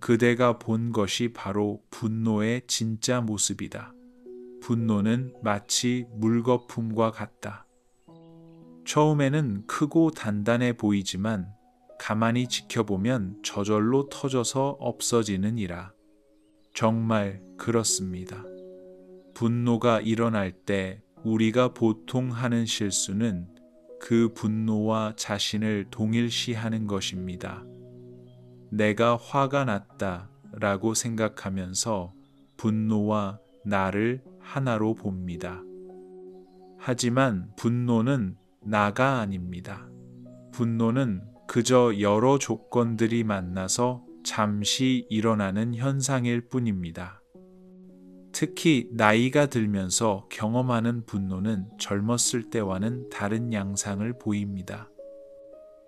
그대가 본 것이 바로 분노의 진짜 모습이다. 분노는 마치 물거품과 같다. 처음에는 크고 단단해 보이지만 가만히 지켜보면 저절로 터져서 없어지느니라. 정말 그렇습니다. 분노가 일어날 때 우리가 보통 하는 실수는 그 분노와 자신을 동일시하는 것입니다. 내가 화가 났다 라고 생각하면서 분노와 나를 하나로 봅니다. 하지만 분노는 나가 아닙니다. 분노는 그저 여러 조건들이 만나서 잠시 일어나는 현상일 뿐입니다. 특히 나이가 들면서 경험하는 분노는 젊었을 때와는 다른 양상을 보입니다.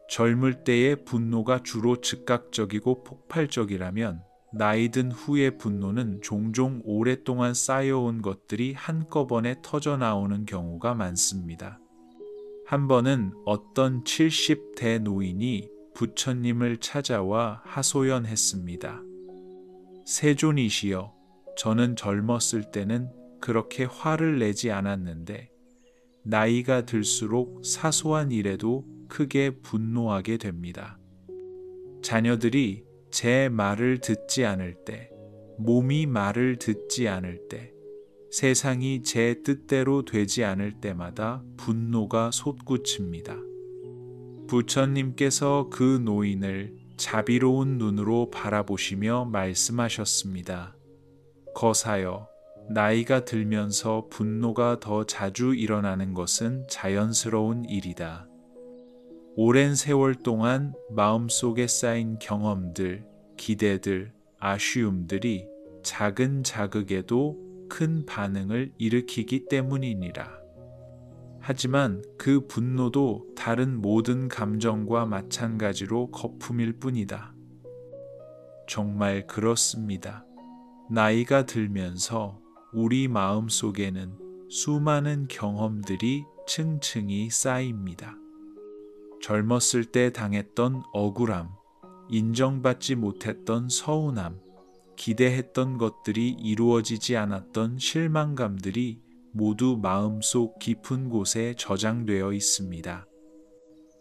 젊을 때의 분노가 주로 즉각적이고 폭발적이라면 나이 든 후의 분노는 종종 오랫동안 쌓여온 것들이 한꺼번에 터져 나오는 경우가 많습니다. 한 번은 어떤 70대 노인이 부처님을 찾아와 하소연했습니다. 세존이시여, 저는 젊었을 때는 그렇게 화를 내지 않았는데 나이가 들수록 사소한 일에도 크게 분노하게 됩니다. 자녀들이 제 말을 듣지 않을 때, 몸이 말을 듣지 않을 때, 세상이 제 뜻대로 되지 않을 때마다 분노가 솟구칩니다. 부처님께서 그 노인을 자비로운 눈으로 바라보시며 말씀하셨습니다. 거사여, 나이가 들면서 분노가 더 자주 일어나는 것은 자연스러운 일이다. 오랜 세월 동안 마음속에 쌓인 경험들, 기대들, 아쉬움들이 작은 자극에도 큰 반응을 일으키기 때문이니라. 하지만 그 분노도 다른 모든 감정과 마찬가지로 거품일 뿐이다. 정말 그렇습니다. 나이가 들면서 우리 마음 속에는 수많은 경험들이 층층이 쌓입니다. 젊었을 때 당했던 억울함, 인정받지 못했던 서운함, 기대했던 것들이 이루어지지 않았던 실망감들이 모두 마음속 깊은 곳에 저장되어 있습니다.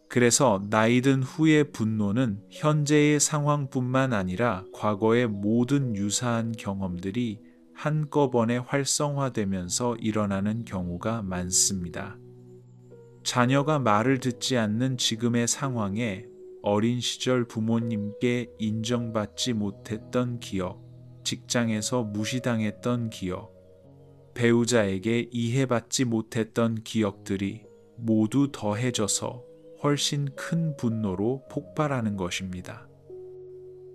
그래서 나이 든 후의 분노는 현재의 상황뿐만 아니라 과거의 모든 유사한 경험들이 한꺼번에 활성화되면서 일어나는 경우가 많습니다. 자녀가 말을 듣지 않는 지금의 상황에 어린 시절 부모님께 인정받지 못했던 기억, 직장에서 무시당했던 기억, 배우자에게 이해받지 못했던 기억들이 모두 더해져서 훨씬 큰 분노로 폭발하는 것입니다.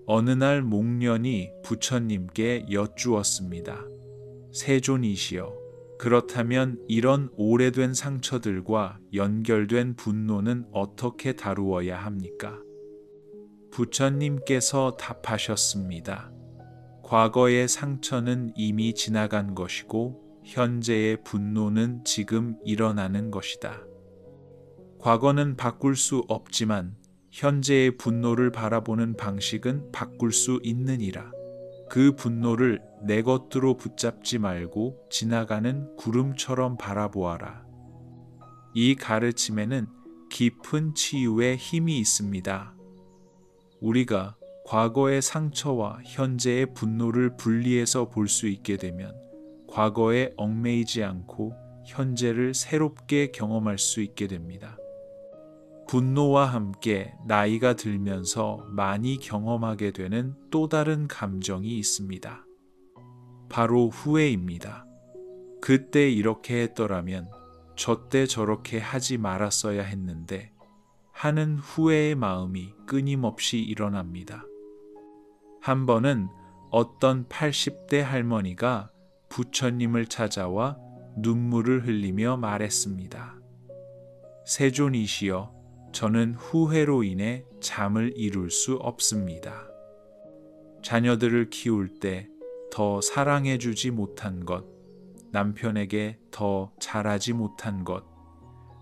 어느 날 목련이 부처님께 여쭈었습니다. 세존이시여, 그렇다면 이런 오래된 상처들과 연결된 분노는 어떻게 다루어야 합니까? 부처님께서 답하셨습니다. 과거의 상처는 이미 지나간 것이고 현재의 분노는 지금 일어나는 것이다. 과거는 바꿀 수 없지만 현재의 분노를 바라보는 방식은 바꿀 수 있느니라. 그 분노를 내 것으로 붙잡지 말고 지나가는 구름처럼 바라보아라. 이 가르침에는 깊은 치유의 힘이 있습니다. 우리가 과거의 상처와 현재의 분노를 분리해서 볼 수 있게 되면 과거에 얽매이지 않고 현재를 새롭게 경험할 수 있게 됩니다. 분노와 함께 나이가 들면서 많이 경험하게 되는 또 다른 감정이 있습니다. 바로 후회입니다. 그때 이렇게 했더라면 저때 저렇게 하지 말았어야 했는데 하는 후회의 마음이 끊임없이 일어납니다. 한 번은 어떤 80대 할머니가 부처님을 찾아와 눈물을 흘리며 말했습니다. 세존이시여, 저는 후회로 인해 잠을 이룰 수 없습니다. 자녀들을 키울 때 더 사랑해주지 못한 것, 남편에게 더 잘하지 못한 것,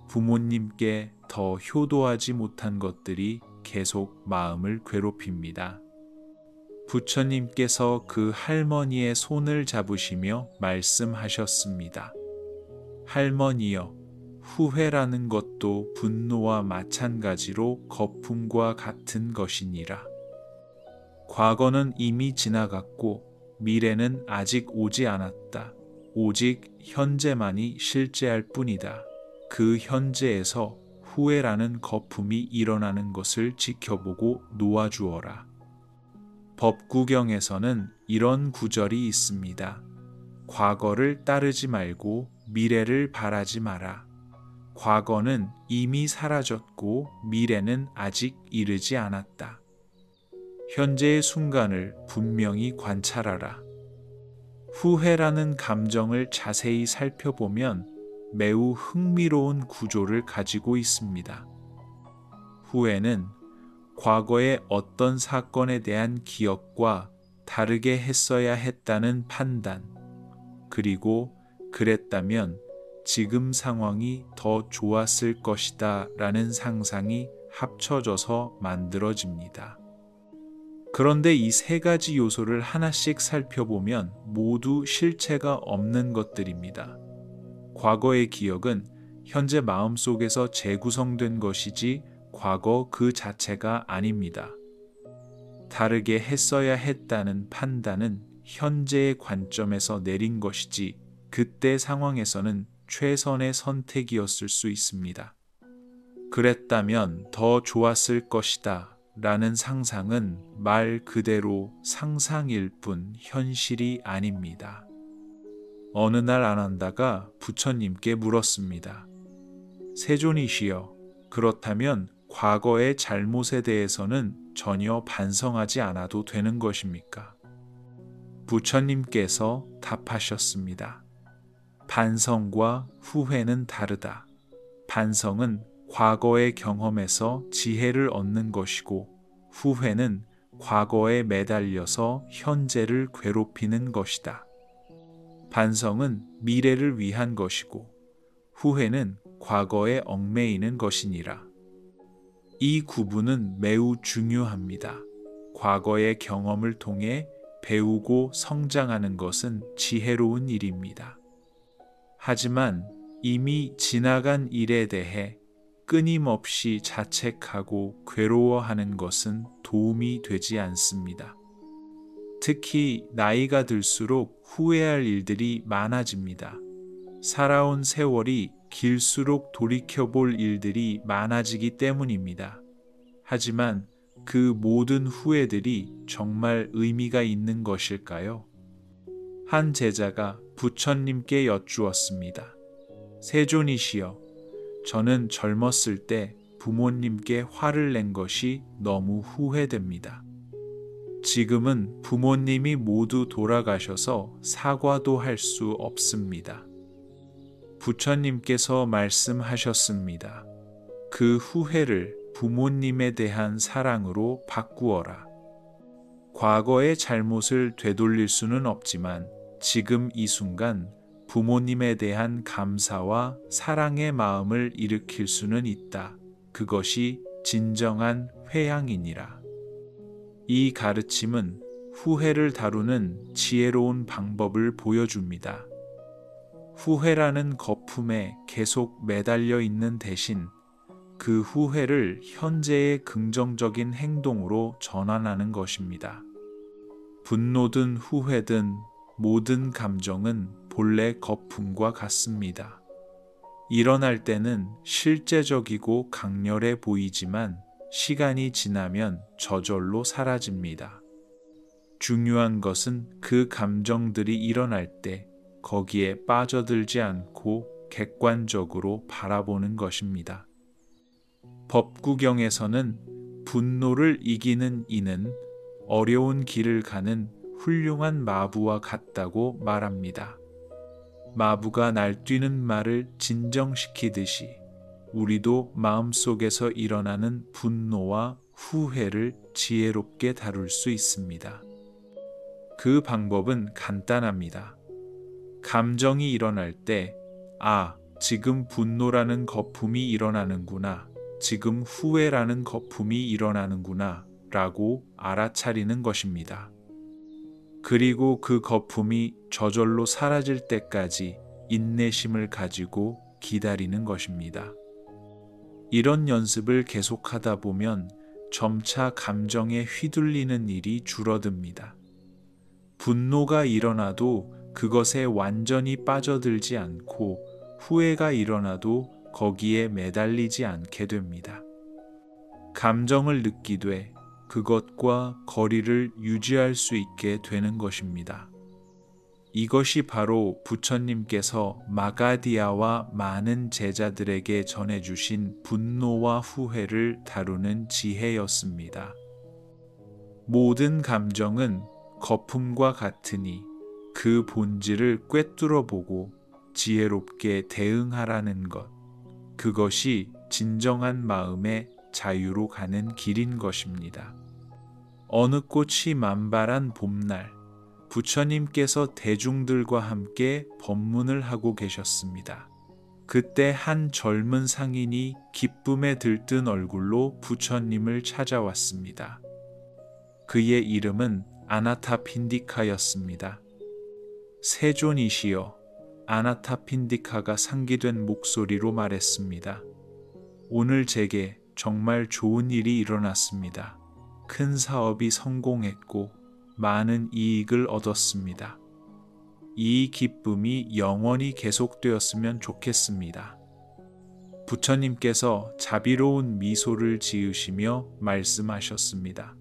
부모님께 더 효도하지 못한 것들이 계속 마음을 괴롭힙니다. 부처님께서 그 할머니의 손을 잡으시며 말씀하셨습니다. 할머니여, 후회라는 것도 분노와 마찬가지로 거품과 같은 것이니라. 과거는 이미 지나갔고 미래는 아직 오지 않았다. 오직 현재만이 실제할 뿐이다. 그 현재에서 후회라는 거품이 일어나는 것을 지켜보고 놓아주어라. 법구경에서는 이런 구절이 있습니다. 과거를 따르지 말고 미래를 바라지 마라. 과거는 이미 사라졌고 미래는 아직 이르지 않았다. 현재의 순간을 분명히 관찰하라. 후회라는 감정을 자세히 살펴보면 매우 흥미로운 구조를 가지고 있습니다. 후회는 과거의 어떤 사건에 대한 기억과 다르게 했어야 했다는 판단, 그리고 그랬다면 지금 상황이 더 좋았을 것이다 라는 상상이 합쳐져서 만들어집니다. 그런데 이 세 가지 요소를 하나씩 살펴보면 모두 실체가 없는 것들입니다. 과거의 기억은 현재 마음속에서 재구성된 것이지 과거 그 자체가 아닙니다. 다르게 했어야 했다는 판단은 현재의 관점에서 내린 것이지 그때 상황에서는 최선의 선택이었을 수 있습니다. 그랬다면 더 좋았을 것이다 라는 상상은 말 그대로 상상일 뿐 현실이 아닙니다. 어느 날 아난다가 부처님께 물었습니다. 세존이시여, 그렇다면 과거의 잘못에 대해서는 전혀 반성하지 않아도 되는 것입니까? 부처님께서 답하셨습니다. 반성과 후회는 다르다. 반성은 과거의 경험에서 지혜를 얻는 것이고, 후회는 과거에 매달려서 현재를 괴롭히는 것이다. 반성은 미래를 위한 것이고, 후회는 과거에 얽매이는 것이니라. 이 구분은 매우 중요합니다. 과거의 경험을 통해 배우고 성장하는 것은 지혜로운 일입니다. 하지만 이미 지나간 일에 대해 끊임없이 자책하고 괴로워하는 것은 도움이 되지 않습니다. 특히 나이가 들수록 후회할 일들이 많아집니다. 살아온 세월이 길수록 돌이켜볼 일들이 많아지기 때문입니다. 하지만 그 모든 후회들이 정말 의미가 있는 것일까요? 한 제자가 부처님께 여쭈었습니다. 세존이시여, 저는 젊었을 때 부모님께 화를 낸 것이 너무 후회됩니다. 지금은 부모님이 모두 돌아가셔서 사과도 할 수 없습니다. 부처님께서 말씀하셨습니다. 그 후회를 부모님에 대한 사랑으로 바꾸어라. 과거의 잘못을 되돌릴 수는 없지만 지금 이 순간 부모님에 대한 감사와 사랑의 마음을 일으킬 수는 있다. 그것이 진정한 회양이니라. 이 가르침은 후회를 다루는 지혜로운 방법을 보여줍니다. 후회라는 거품에 계속 매달려 있는 대신 그 후회를 현재의 긍정적인 행동으로 전환하는 것입니다. 분노든 후회든 모든 감정은 본래 거품과 같습니다. 일어날 때는 실제적이고 강렬해 보이지만 시간이 지나면 저절로 사라집니다. 중요한 것은 그 감정들이 일어날 때 거기에 빠져들지 않고 객관적으로 바라보는 것입니다. 법구경에서는 분노를 이기는 이는 어려운 길을 가는 훌륭한 마부와 같다고 말합니다. 마부가 날뛰는 말을 진정시키듯이 우리도 마음속에서 일어나는 분노와 후회를 지혜롭게 다룰 수 있습니다. 그 방법은 간단합니다. 감정이 일어날 때, 지금 분노라는 거품이 일어나는구나, 지금 후회라는 거품이 일어나는구나 라고 알아차리는 것입니다. 그리고 그 거품이 저절로 사라질 때까지 인내심을 가지고 기다리는 것입니다. 이런 연습을 계속하다 보면 점차 감정에 휘둘리는 일이 줄어듭니다. 분노가 일어나도 그것에 완전히 빠져들지 않고 후회가 일어나도 거기에 매달리지 않게 됩니다. 감정을 느끼되 그것과 거리를 유지할 수 있게 되는 것입니다. 이것이 바로 부처님께서 마가디아와 많은 제자들에게 전해주신 분노와 후회를 다루는 지혜였습니다. 모든 감정은 거품과 같으니 그 본질을 꿰뚫어 보고 지혜롭게 대응하라는 것, 그것이 진정한 마음의 자유로 가는 길인 것입니다. 어느 꽃이 만발한 봄날, 부처님께서 대중들과 함께 법문을 하고 계셨습니다. 그때 한 젊은 상인이 기쁨에 들뜬 얼굴로 부처님을 찾아왔습니다. 그의 이름은 아나타핀디카였습니다. 세존이시여, 아나타핀디카가 상기된 목소리로 말했습니다. 오늘 제게 정말 좋은 일이 일어났습니다. 큰 사업이 성공했고 많은 이익을 얻었습니다. 이 기쁨이 영원히 계속되었으면 좋겠습니다. 부처님께서 자비로운 미소를 지으시며 말씀하셨습니다.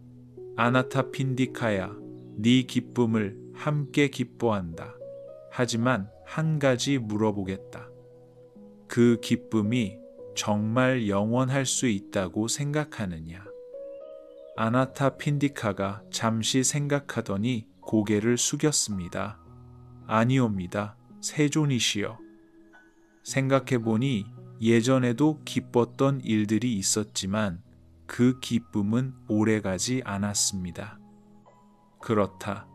아나타핀디카야, 네 기쁨을 함께 기뻐한다. 하지만 한 가지 물어보겠다. 그 기쁨이 정말 영원할 수 있다고 생각하느냐? 아나타핀디카가 잠시 생각하더니 고개를 숙였습니다. 아니옵니다. 세존이시여. 생각해보니 예전에도 기뻤던 일들이 있었지만 그 기쁨은 오래가지 않았습니다. 그렇다.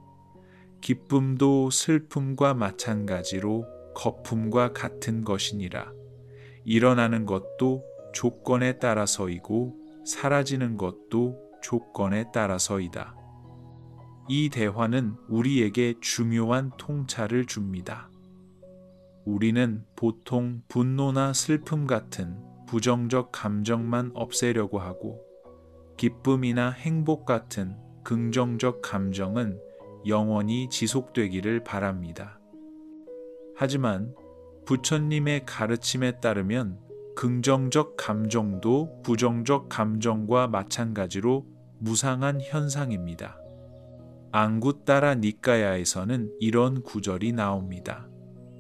기쁨도 슬픔과 마찬가지로 거품과 같은 것이니라. 일어나는 것도 조건에 따라서이고 사라지는 것도 조건에 따라서이다. 이 대화는 우리에게 중요한 통찰을 줍니다. 우리는 보통 분노나 슬픔 같은 부정적 감정만 없애려고 하고 기쁨이나 행복 같은 긍정적 감정은 영원히 지속되기를 바랍니다. 하지만 부처님의 가르침에 따르면 긍정적 감정도 부정적 감정과 마찬가지로 무상한 현상입니다. 앙구따라 니까야에서는 이런 구절이 나옵니다.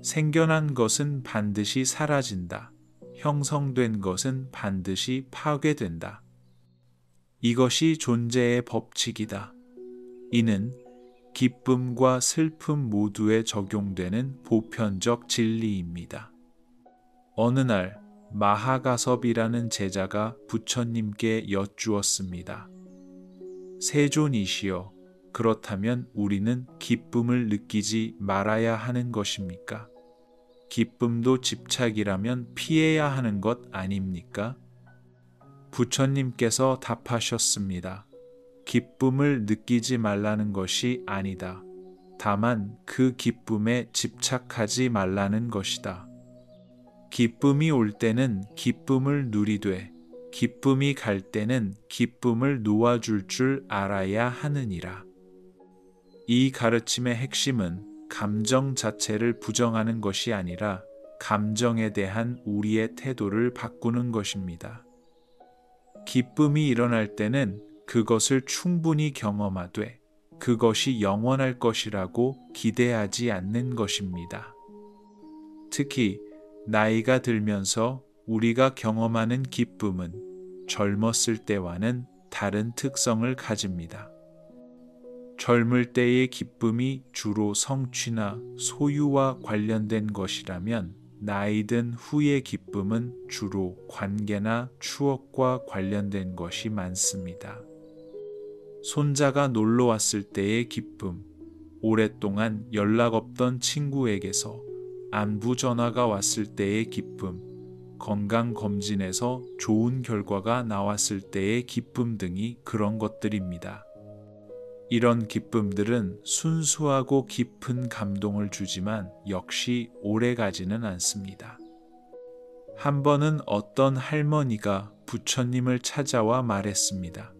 생겨난 것은 반드시 사라진다. 형성된 것은 반드시 파괴된다. 이것이 존재의 법칙이다. 이는 기쁨과 슬픔 모두에 적용되는 보편적 진리입니다. 어느 날 마하가섭이라는 제자가 부처님께 여쭈었습니다. 세존이시여, 그렇다면 우리는 기쁨을 느끼지 말아야 하는 것입니까? 기쁨도 집착이라면 피해야 하는 것 아닙니까? 부처님께서 답하셨습니다. 기쁨을 느끼지 말라는 것이 아니다. 다만 그 기쁨에 집착하지 말라는 것이다. 기쁨이 올 때는 기쁨을 누리되 기쁨이 갈 때는 기쁨을 놓아줄 줄 알아야 하느니라. 이 가르침의 핵심은 감정 자체를 부정하는 것이 아니라 감정에 대한 우리의 태도를 바꾸는 것입니다. 기쁨이 일어날 때는 그것을 충분히 경험하되 그것이 영원할 것이라고 기대하지 않는 것입니다. 특히 나이가 들면서 우리가 경험하는 기쁨은 젊었을 때와는 다른 특성을 가집니다. 젊을 때의 기쁨이 주로 성취나 소유와 관련된 것이라면 나이 든 후의 기쁨은 주로 관계나 추억과 관련된 것이 많습니다. 손자가 놀러 왔을 때의 기쁨, 오랫동안 연락 없던 친구에게서 안부 전화가 왔을 때의 기쁨, 건강검진에서 좋은 결과가 나왔을 때의 기쁨 등이 그런 것들입니다. 이런 기쁨들은 순수하고 깊은 감동을 주지만 역시 오래가지는 않습니다. 한 번은 어떤 할머니가 부처님을 찾아와 말했습니다.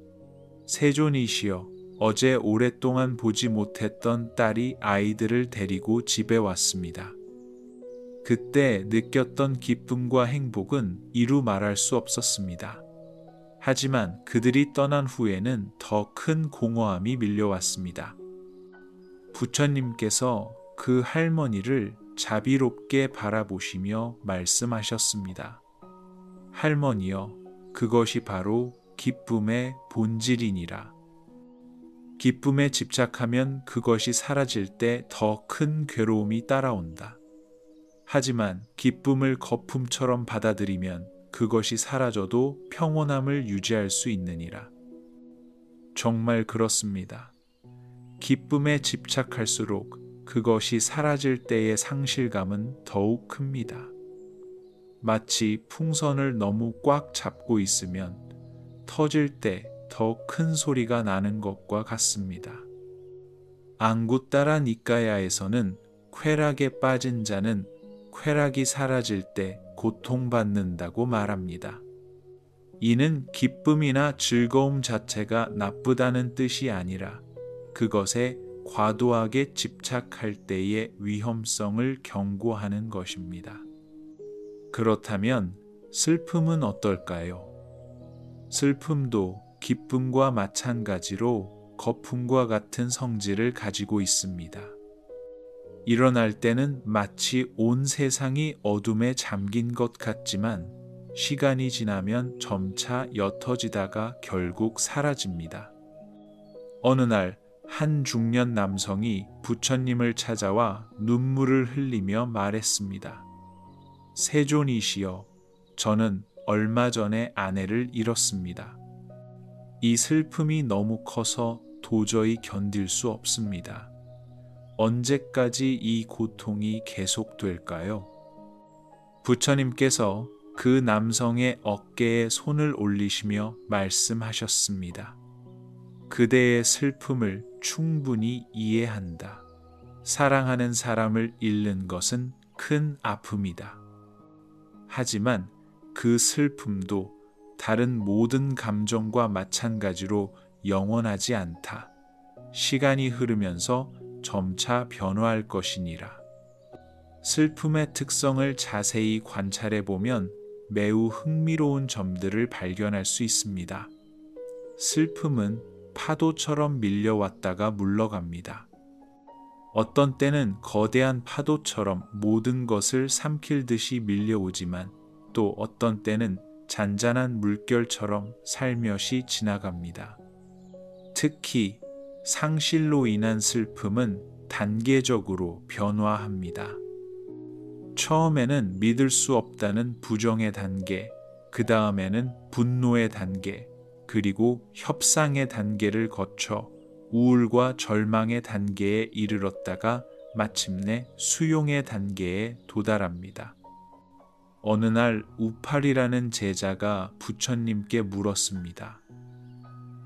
세존이시여, 어제 오랫동안 보지 못했던 딸이 아이들을 데리고 집에 왔습니다. 그때 느꼈던 기쁨과 행복은 이루 말할 수 없었습니다. 하지만 그들이 떠난 후에는 더 큰 공허함이 밀려왔습니다. 부처님께서 그 할머니를 자비롭게 바라보시며 말씀하셨습니다. 할머니여, 그것이 바로 기쁨의 본질이니라. 기쁨에 집착하면 그것이 사라질 때 더 큰 괴로움이 따라온다. 하지만 기쁨을 거품처럼 받아들이면 그것이 사라져도 평온함을 유지할 수 있느니라. 정말 그렇습니다. 기쁨에 집착할수록 그것이 사라질 때의 상실감은 더욱 큽니다. 마치 풍선을 너무 꽉 잡고 있으면 터질 때 더 큰 소리가 나는 것과 같습니다. 앙구따라 니까야에서는 쾌락에 빠진 자는 쾌락이 사라질 때 고통받는다고 말합니다. 이는 기쁨이나 즐거움 자체가 나쁘다는 뜻이 아니라 그것에 과도하게 집착할 때의 위험성을 경고하는 것입니다. 그렇다면 슬픔은 어떨까요? 슬픔도 기쁨과 마찬가지로 거품과 같은 성질을 가지고 있습니다. 일어날 때는 마치 온 세상이 어둠에 잠긴 것 같지만 시간이 지나면 점차 옅어지다가 결국 사라집니다. 어느 날 한 중년 남성이 부처님을 찾아와 눈물을 흘리며 말했습니다. 세존이시여, 저는 얼마 전에 아내를 잃었습니다. 이 슬픔이 너무 커서 도저히 견딜 수 없습니다. 언제까지 이 고통이 계속될까요? 부처님께서 그 남성의 어깨에 손을 올리시며 말씀하셨습니다. 그대의 슬픔을 충분히 이해한다. 사랑하는 사람을 잃는 것은 큰 아픔이다. 하지만 그 슬픔도 다른 모든 감정과 마찬가지로 영원하지 않다. 시간이 흐르면서 점차 변화할 것이니라. 슬픔의 특성을 자세히 관찰해 보면 매우 흥미로운 점들을 발견할 수 있습니다. 슬픔은 파도처럼 밀려왔다가 물러갑니다. 어떤 때는 거대한 파도처럼 모든 것을 삼킬 듯이 밀려오지만 또 어떤 때는 잔잔한 물결처럼 살며시 지나갑니다. 특히 상실로 인한 슬픔은 단계적으로 변화합니다. 처음에는 믿을 수 없다는 부정의 단계, 그 다음에는 분노의 단계, 그리고 협상의 단계를 거쳐 우울과 절망의 단계에 이르렀다가 마침내 수용의 단계에 도달합니다. 어느 날 우팔이라는 제자가 부처님께 물었습니다.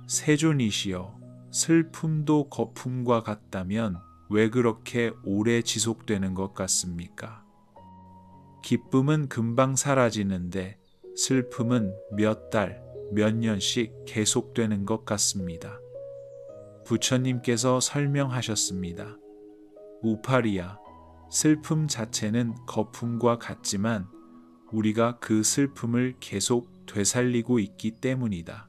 세존이시여, 슬픔도 거품과 같다면 왜 그렇게 오래 지속되는 것 같습니까? 기쁨은 금방 사라지는데 슬픔은 몇 달, 몇 년씩 계속되는 것 같습니다. 부처님께서 설명하셨습니다. 우파리야, 슬픔 자체는 거품과 같지만 우리가 그 슬픔을 계속 되살리고 있기 때문이다.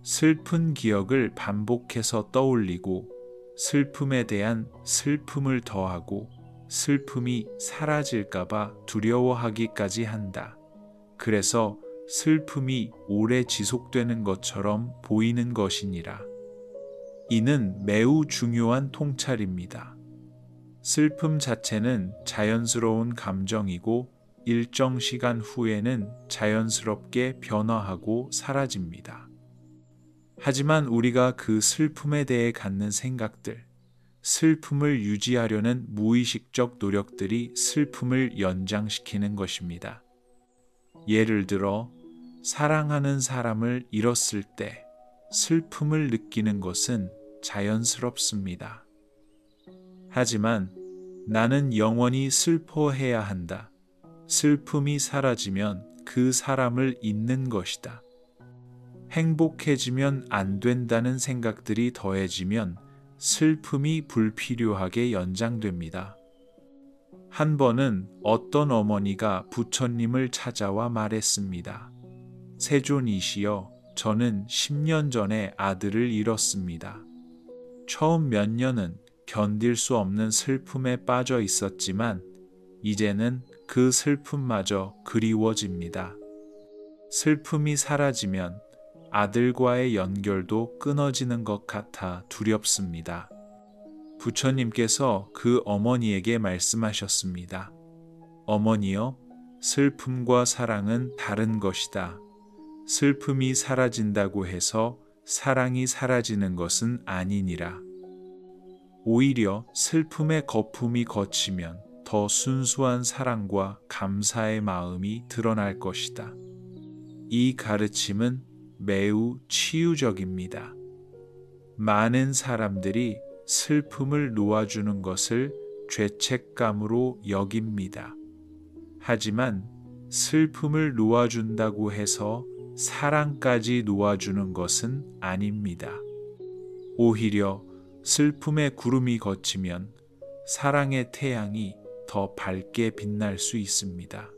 슬픈 기억을 반복해서 떠올리고 슬픔에 대한 슬픔을 더하고 슬픔이 사라질까봐 두려워하기까지 한다. 그래서 슬픔이 오래 지속되는 것처럼 보이는 것이니라. 이는 매우 중요한 통찰입니다. 슬픔 자체는 자연스러운 감정이고 일정 시간 후에는 자연스럽게 변화하고 사라집니다. 하지만 우리가 그 슬픔에 대해 갖는 생각들, 슬픔을 유지하려는 무의식적 노력들이 슬픔을 연장시키는 것입니다. 예를 들어 사랑하는 사람을 잃었을 때 슬픔을 느끼는 것은 자연스럽습니다. 하지만 나는 영원히 슬퍼해야 한다. 슬픔이 사라지면 그 사람을 잊는 것이다. 행복해지면 안 된다는 생각들이 더해지면 슬픔이 불필요하게 연장됩니다. 한 번은 어떤 어머니가 부처님을 찾아와 말했습니다. 세존이시여, 저는 10년 전에 아들을 잃었습니다. 처음 몇 년은 견딜 수 없는 슬픔에 빠져 있었지만 이제는 그 슬픔마저 그리워집니다. 슬픔이 사라지면 아들과의 연결도 끊어지는 것 같아 두렵습니다. 부처님께서 그 어머니에게 말씀하셨습니다. 어머니여, 슬픔과 사랑은 다른 것이다. 슬픔이 사라진다고 해서 사랑이 사라지는 것은 아니니라. 오히려 슬픔의 거품이 걷히면 더 순수한 사랑과 감사의 마음이 드러날 것이다. 이 가르침은 매우 치유적입니다. 많은 사람들이 슬픔을 놓아주는 것을 죄책감으로 여깁니다. 하지만 슬픔을 놓아준다고 해서 사랑까지 놓아주는 것은 아닙니다. 오히려 슬픔의 구름이 걷히면 사랑의 태양이 더 밝게 빛날 수 있습니다.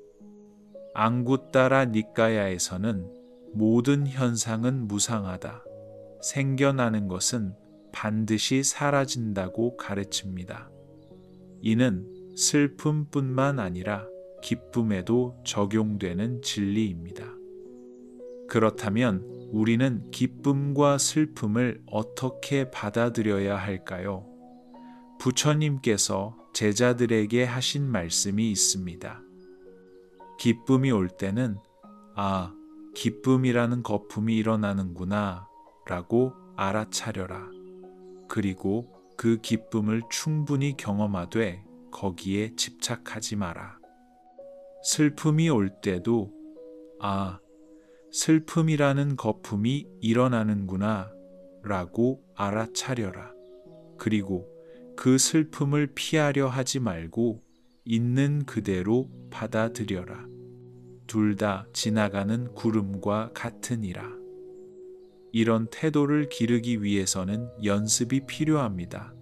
앙구따라 니까야에서는 모든 현상은 무상하다. 생겨나는 것은 반드시 사라진다고 가르칩니다. 이는 슬픔뿐만 아니라 기쁨에도 적용되는 진리입니다. 그렇다면 우리는 기쁨과 슬픔을 어떻게 받아들여야 할까요? 부처님께서 제자들에게 하신 말씀이 있습니다. 기쁨이 올 때는 아, 기쁨이라는 거품이 일어나는구나 라고 알아차려라. 그리고 그 기쁨을 충분히 경험하되 거기에 집착하지 마라. 슬픔이 올 때도 아, 슬픔이라는 거품이 일어나는구나 라고 알아차려라. 그리고 그 슬픔을 피하려 하지 말고 있는 그대로 받아들여라. 둘 다 지나가는 구름과 같으니라. 이런 태도를 기르기 위해서는 연습이 필요합니다.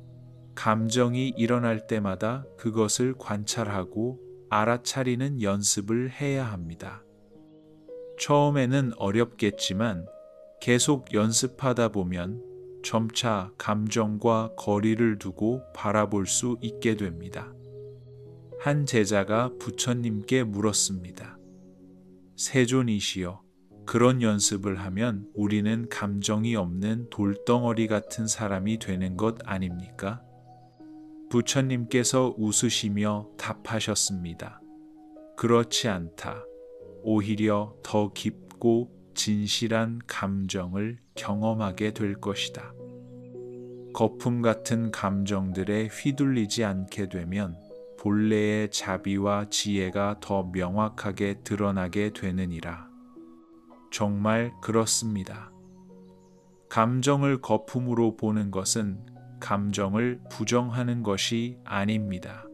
감정이 일어날 때마다 그것을 관찰하고 알아차리는 연습을 해야 합니다. 처음에는 어렵겠지만 계속 연습하다 보면 점차 감정과 거리를 두고 바라볼 수 있게 됩니다. 한 제자가 부처님께 물었습니다. 세존이시여, 그런 연습을 하면 우리는 감정이 없는 돌덩어리 같은 사람이 되는 것 아닙니까? 부처님께서 웃으시며 답하셨습니다. 그렇지 않다. 오히려 더 깊고 진실한 감정을 경험하게 될 것이다. 거품 같은 감정들에 휘둘리지 않게 되면 본래의 자비와 지혜가 더 명확하게 드러나게 되느니라. 정말 그렇습니다. 감정을 거품으로 보는 것은 감정을 부정하는 것이 아닙니다.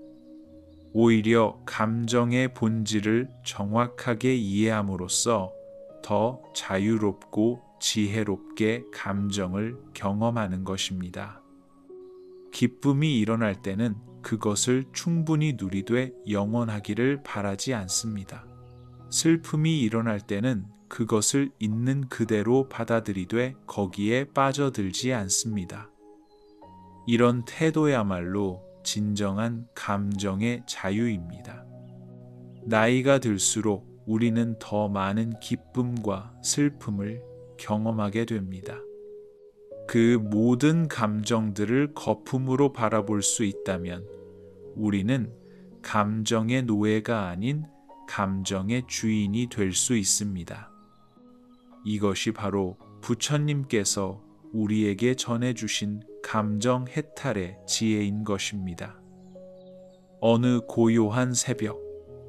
오히려 감정의 본질을 정확하게 이해함으로써 더 자유롭고 지혜롭게 감정을 경험하는 것입니다. 기쁨이 일어날 때는 그것을 충분히 누리되 영원하기를 바라지 않습니다. 슬픔이 일어날 때는 그것을 있는 그대로 받아들이되 거기에 빠져들지 않습니다. 이런 태도야말로 진정한 감정의 자유입니다. 나이가 들수록 우리는 더 많은 기쁨과 슬픔을 경험하게 됩니다. 그 모든 감정들을 거품으로 바라볼 수 있다면 우리는 감정의 노예가 아닌 감정의 주인이 될 수 있습니다. 이것이 바로 부처님께서 우리에게 전해주신 감정 해탈의 지혜인 것입니다. 어느 고요한 새벽,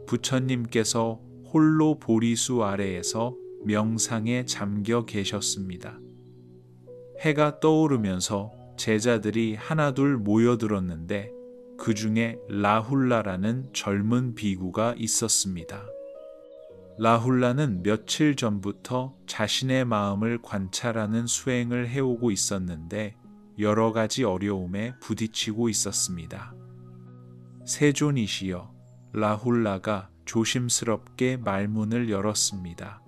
부처님께서 홀로 보리수 아래에서 명상에 잠겨 계셨습니다. 해가 떠오르면서 제자들이 하나둘 모여들었는데 그 중에 라훌라라는 젊은 비구가 있었습니다. 라훌라는 며칠 전부터 자신의 마음을 관찰하는 수행을 해오고 있었는데 여러 가지 어려움에 부딪히고 있었습니다. 세존이시여, 라훌라가 조심스럽게 말문을 열었습니다.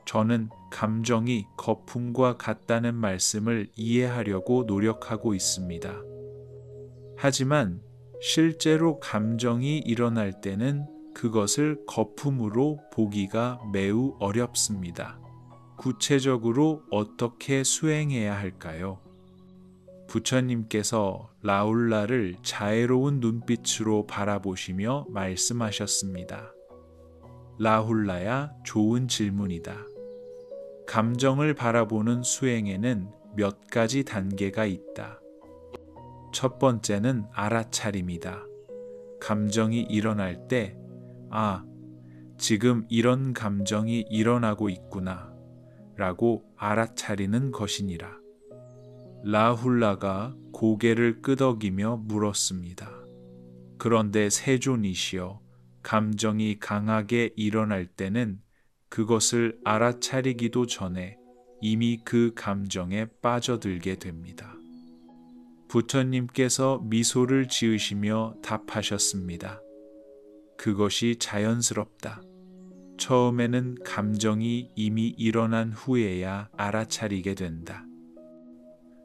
저는 감정이 거품과 같다는 말씀을 이해하려고 노력하고 있습니다. 하지만 실제로 감정이 일어날 때는 그것을 거품으로 보기가 매우 어렵습니다. 구체적으로 어떻게 수행해야 할까요? 부처님께서 라훌라를 자애로운 눈빛으로 바라보시며 말씀하셨습니다. 라훌라야, 좋은 질문이다. 감정을 바라보는 수행에는 몇 가지 단계가 있다. 첫 번째는 알아차림이다. 감정이 일어날 때, 지금 이런 감정이 일어나고 있구나, 라고 알아차리는 것이니라. 라훌라가 고개를 끄덕이며 물었습니다. 그런데 세존이시여, 감정이 강하게 일어날 때는 그것을 알아차리기도 전에 이미 그 감정에 빠져들게 됩니다. 부처님께서 미소를 지으시며 답하셨습니다. 그것이 자연스럽다. 처음에는 감정이 이미 일어난 후에야 알아차리게 된다.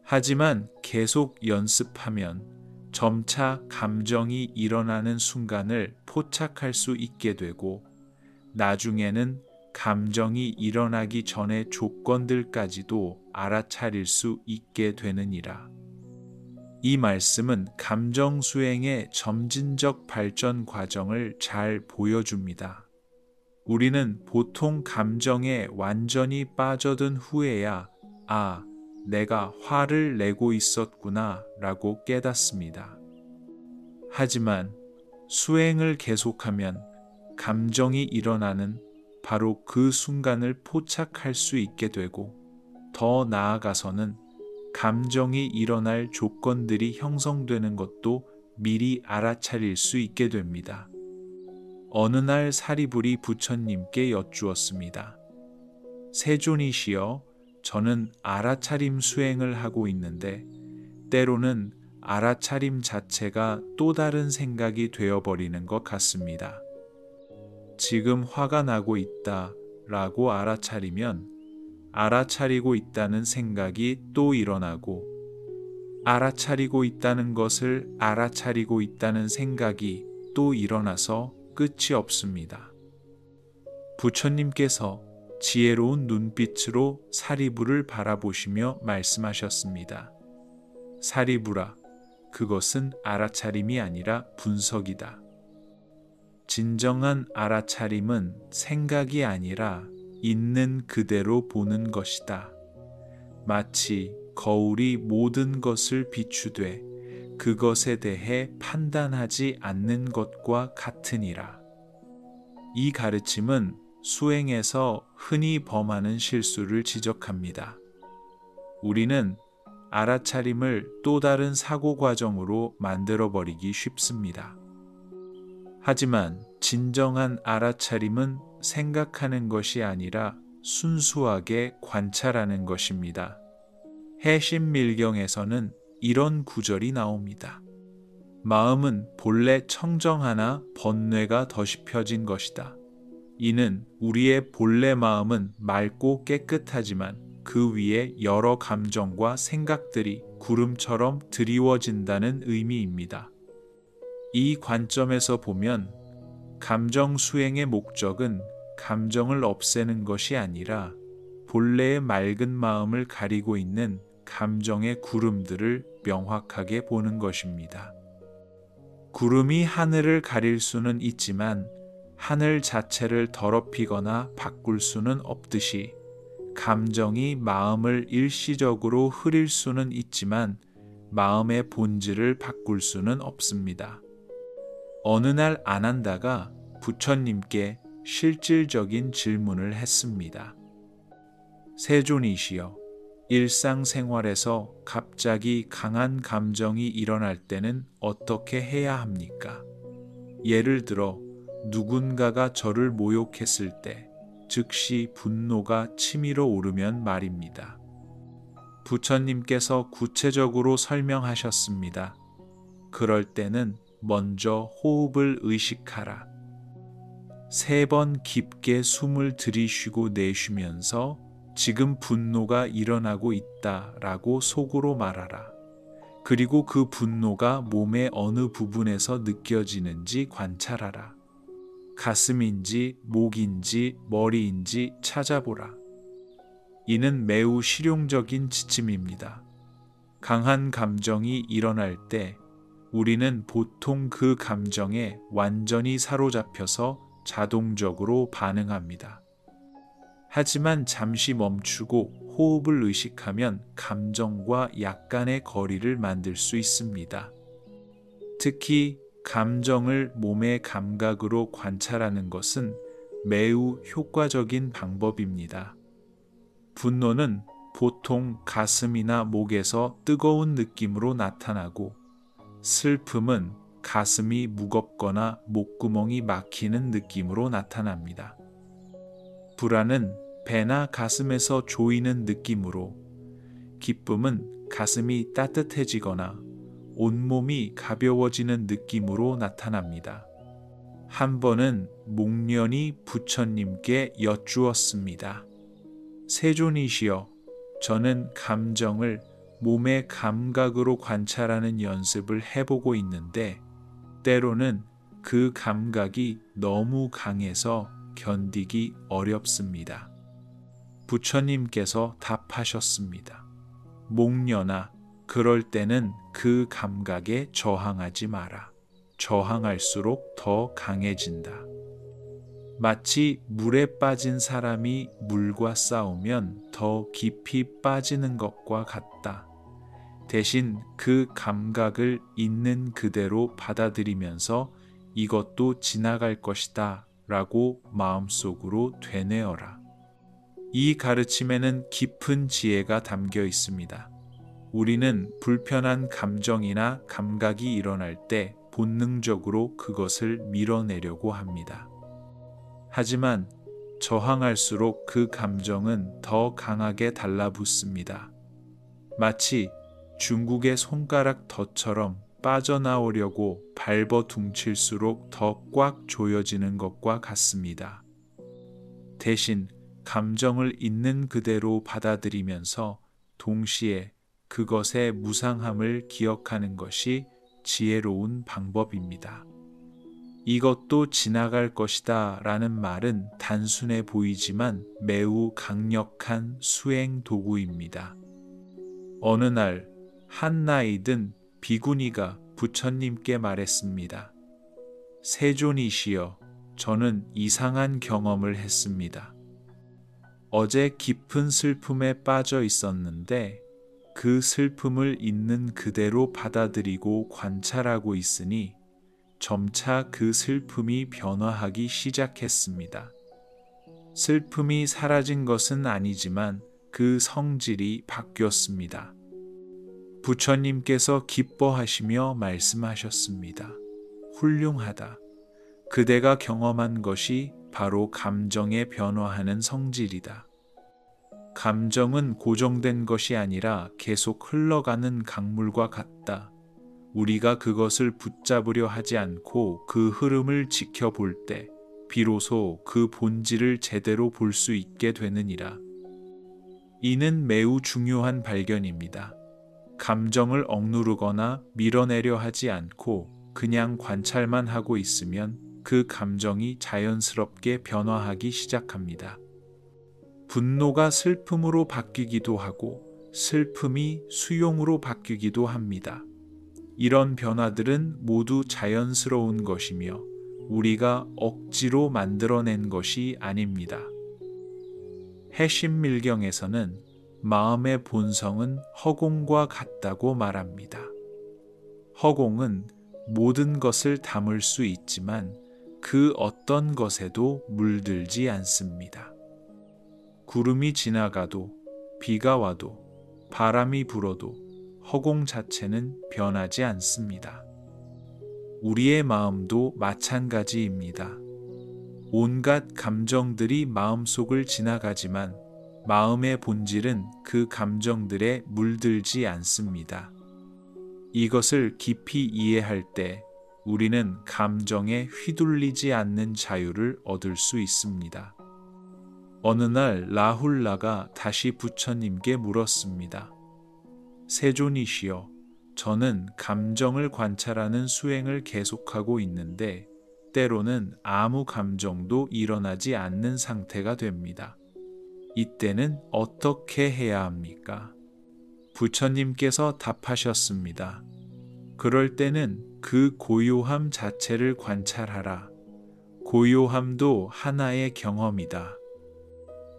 하지만 계속 연습하면 점차 감정이 일어나는 순간을 포착할 수 있게 되고 나중에는 감정이 일어나기 전의 조건들까지도 알아차릴 수 있게 되느니라. 이 말씀은 감정 수행의 점진적 발전 과정을 잘 보여줍니다. 우리는 보통 감정에 완전히 빠져든 후에야 내가 화를 내고 있었구나 라고 깨닫습니다. 하지만 수행을 계속하면 감정이 일어나는 바로 그 순간을 포착할 수 있게 되고 더 나아가서는 감정이 일어날 조건들이 형성되는 것도 미리 알아차릴 수 있게 됩니다. 어느 날 사리불이 부처님께 여쭈었습니다. 세존이시여, 저는 알아차림 수행을 하고 있는데 때로는 알아차림 자체가 또 다른 생각이 되어버리는 것 같습니다. 지금 화가 나고 있다 라고 알아차리면 알아차리고 있다는 생각이 또 일어나고 알아차리고 있다는 것을 알아차리고 있다는 생각이 또 일어나서 끝이 없습니다. 부처님께서 지혜로운 눈빛으로 사리불을 바라보시며 말씀하셨습니다. 사리불아, 그것은 알아차림이 아니라 분석이다. 진정한 알아차림은 생각이 아니라 있는 그대로 보는 것이다. 마치 거울이 모든 것을 비추되 그것에 대해 판단하지 않는 것과 같으니라. 이 가르침은 수행에서 흔히 범하는 실수를 지적합니다. 우리는 알아차림을 또 다른 사고 과정으로 만들어버리기 쉽습니다. 하지만 진정한 알아차림은 생각하는 것이 아니라 순수하게 관찰하는 것입니다. 해심밀경에서는 이런 구절이 나옵니다. 마음은 본래 청정하나 번뇌가 더씹혀진 것이다. 이는 우리의 본래 마음은 맑고 깨끗하지만 그 위에 여러 감정과 생각들이 구름처럼 드리워진다는 의미입니다. 이 관점에서 보면 감정 수행의 목적은 감정을 없애는 것이 아니라 본래의 맑은 마음을 가리고 있는 감정의 구름들을 명확하게 보는 것입니다. 구름이 하늘을 가릴 수는 있지만 하늘 자체를 더럽히거나 바꿀 수는 없듯이 감정이 마음을 일시적으로 흐릴 수는 있지만 마음의 본질을 바꿀 수는 없습니다. 어느 날 아난다가 부처님께 실질적인 질문을 했습니다. 세존이시여, 일상생활에서 갑자기 강한 감정이 일어날 때는 어떻게 해야 합니까? 예를 들어 누군가가 저를 모욕했을 때 즉시 분노가 치밀어 오르면 말입니다. 부처님께서 구체적으로 설명하셨습니다. 그럴 때는 먼저 호흡을 의식하라. 3번 깊게 숨을 들이쉬고 내쉬면서 지금 분노가 일어나고 있다라고 속으로 말하라. 그리고 그 분노가 몸의 어느 부분에서 느껴지는지 관찰하라. 가슴인지 목인지 머리인지 찾아보라. 이는 매우 실용적인 지침입니다. 강한 감정이 일어날 때 우리는 보통 그 감정에 완전히 사로잡혀서 자동적으로 반응합니다. 하지만 잠시 멈추고 호흡을 의식하면 감정과 약간의 거리를 만들 수 있습니다. 특히 감정을 몸의 감각으로 관찰하는 것은 매우 효과적인 방법입니다. 분노는 보통 가슴이나 목에서 뜨거운 느낌으로 나타나고, 슬픔은 가슴이 무겁거나 목구멍이 막히는 느낌으로 나타납니다. 불안은 배나 가슴에서 조이는 느낌으로, 기쁨은 가슴이 따뜻해지거나 온몸이 가벼워지는 느낌으로 나타납니다. 한 번은 목련이 부처님께 여쭈었습니다. 세존이시여, 저는 감정을 몸의 감각으로 관찰하는 연습을 해보고 있는데 때로는 그 감각이 너무 강해서 견디기 어렵습니다. 부처님께서 답하셨습니다. 목련아, 그럴 때는 그 감각에 저항하지 마라. 저항할수록 더 강해진다. 마치 물에 빠진 사람이 물과 싸우면 더 깊이 빠지는 것과 같다. 대신 그 감각을 있는 그대로 받아들이면서 이것도 지나갈 것이다 라고 마음속으로 되뇌어라. 이 가르침에는 깊은 지혜가 담겨 있습니다. 우리는 불편한 감정이나 감각이 일어날 때 본능적으로 그것을 밀어내려고 합니다. 하지만 저항할수록 그 감정은 더 강하게 달라붙습니다. 마치 중국의 손가락 덧처럼 빠져나오려고 발버둥칠수록 더 꽉 조여지는 것과 같습니다. 대신 감정을 있는 그대로 받아들이면서 동시에 그것의 무상함을 기억하는 것이 지혜로운 방법입니다. 이것도 지나갈 것이다 라는 말은 단순해 보이지만 매우 강력한 수행 도구입니다. 어느 날 한 나이든 비구니가 부처님께 말했습니다. 세존이시여, 저는 이상한 경험을 했습니다. 어제 깊은 슬픔에 빠져 있었는데 그 슬픔을 있는 그대로 받아들이고 관찰하고 있으니 점차 그 슬픔이 변화하기 시작했습니다. 슬픔이 사라진 것은 아니지만 그 성질이 바뀌었습니다. 부처님께서 기뻐하시며 말씀하셨습니다. 훌륭하다. 그대가 경험한 것이 바로 감정의 변화하는 성질이다. 감정은 고정된 것이 아니라 계속 흘러가는 강물과 같다. 우리가 그것을 붙잡으려 하지 않고 그 흐름을 지켜볼 때 비로소 그 본질을 제대로 볼 수 있게 되느니라. 이는 매우 중요한 발견입니다. 감정을 억누르거나 밀어내려 하지 않고 그냥 관찰만 하고 있으면 그 감정이 자연스럽게 변화하기 시작합니다. 분노가 슬픔으로 바뀌기도 하고 슬픔이 수용으로 바뀌기도 합니다. 이런 변화들은 모두 자연스러운 것이며 우리가 억지로 만들어낸 것이 아닙니다. 해심밀경에서는 마음의 본성은 허공과 같다고 말합니다. 허공은 모든 것을 담을 수 있지만 그 어떤 것에도 물들지 않습니다. 구름이 지나가도 비가 와도 바람이 불어도 허공 자체는 변하지 않습니다. 우리의 마음도 마찬가지입니다. 온갖 감정들이 마음속을 지나가지만 마음의 본질은 그 감정들에 물들지 않습니다. 이것을 깊이 이해할 때 우리는 감정에 휘둘리지 않는 자유를 얻을 수 있습니다. 어느 날 라훌라가 다시 부처님께 물었습니다. 세존이시여, 저는 감정을 관찰하는 수행을 계속하고 있는데 때로는 아무 감정도 일어나지 않는 상태가 됩니다. 이때는 어떻게 해야 합니까? 부처님께서 답하셨습니다. 그럴 때는 그 고요함 자체를 관찰하라. 고요함도 하나의 경험이다.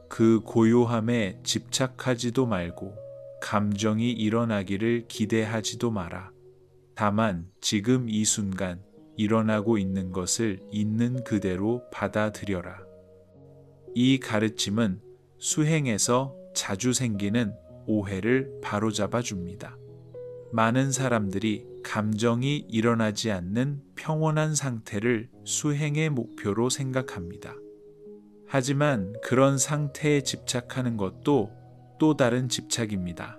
그 고요함에 집착하지도 말고 감정이 일어나기를 기대하지도 마라. 다만 지금 이 순간 일어나고 있는 것을 있는 그대로 받아들여라. 이 가르침은 수행에서 자주 생기는 오해를 바로잡아 줍니다. 많은 사람들이 감정이 일어나지 않는 평온한 상태를 수행의 목표로 생각합니다. 하지만 그런 상태에 집착하는 것도 또 다른 집착입니다.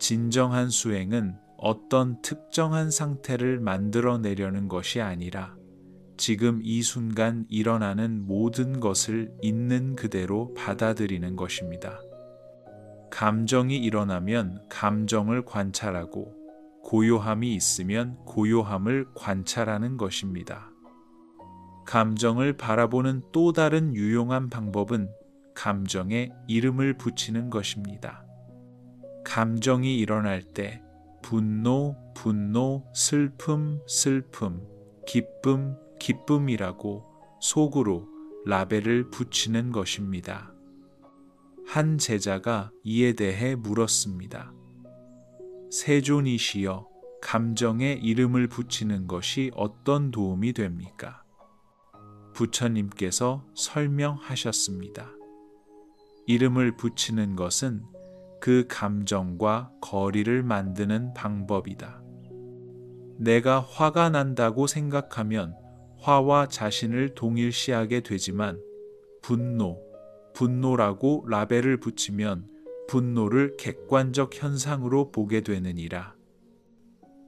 진정한 수행은 어떤 특정한 상태를 만들어내려는 것이 아니라 지금 이 순간 일어나는 모든 것을 있는 그대로 받아들이는 것입니다. 감정이 일어나면 감정을 관찰하고 고요함이 있으면 고요함을 관찰하는 것입니다. 감정을 바라보는 또 다른 유용한 방법은 감정에 이름을 붙이는 것입니다. 감정이 일어날 때 분노, 슬픔, 기쁨, 기쁨이라고 속으로 라벨을 붙이는 것입니다. 한 제자가 이에 대해 물었습니다. 세존이시여, 감정에 이름을 붙이는 것이 어떤 도움이 됩니까? 부처님께서 설명하셨습니다. 이름을 붙이는 것은 그 감정과 거리를 만드는 방법이다. 내가 화가 난다고 생각하면 화와 자신을 동일시하게 되지만 분노라고 라벨을 붙이면 분노를 객관적 현상으로 보게 되느니라.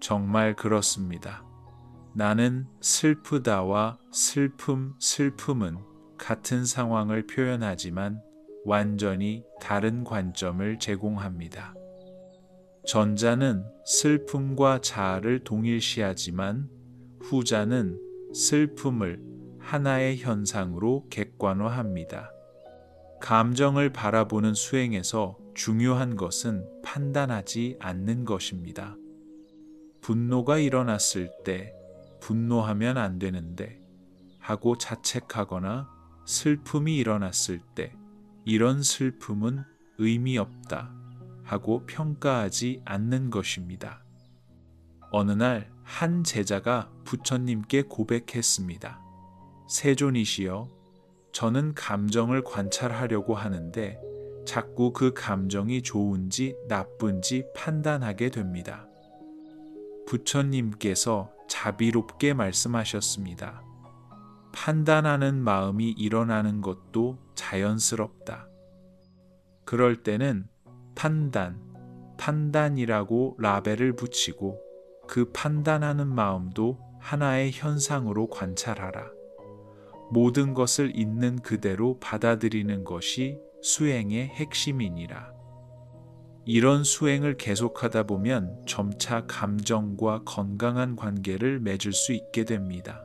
정말 그렇습니다. 나는 슬프다와 슬픔은 같은 상황을 표현하지만 완전히 다른 관점을 제공합니다. 전자는 슬픔과 자아를 동일시하지만 후자는 슬픔을 하나의 현상으로 객관화합니다. 감정을 바라보는 수행에서 중요한 것은 판단하지 않는 것입니다. 분노가 일어났을 때 분노하면 안 되는데 하고 자책하거나 슬픔이 일어났을 때 이런 슬픔은 의미 없다 하고 평가하지 않는 것입니다. 어느 날 한 제자가 부처님께 고백했습니다. 세존이시여, 저는 감정을 관찰하려고 하는데 자꾸 그 감정이 좋은지 나쁜지 판단하게 됩니다. 부처님께서 자비롭게 말씀하셨습니다. 판단하는 마음이 일어나는 것도 자연스럽다. 그럴 때는 판단이라고 라벨을 붙이고 그 판단하는 마음도 하나의 현상으로 관찰하라. 모든 것을 있는 그대로 받아들이는 것이 수행의 핵심이니라. 이런 수행을 계속하다 보면 점차 감정과 건강한 관계를 맺을 수 있게 됩니다.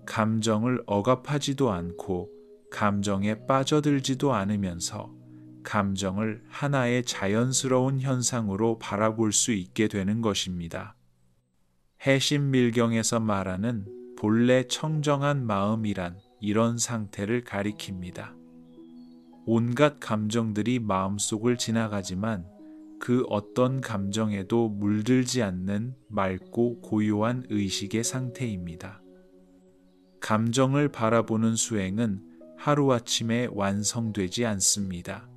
감정을 억압하지도 않고 감정에 빠져들지도 않으면서 감정을 하나의 자연스러운 현상으로 바라볼 수 있게 되는 것입니다. 해심밀경에서 말하는 본래 청정한 마음이란 이런 상태를 가리킵니다. 온갖 감정들이 마음속을 지나가지만 그 어떤 감정에도 물들지 않는 맑고 고요한 의식의 상태입니다. 감정을 바라보는 수행은 하루아침에 완성되지 않습니다.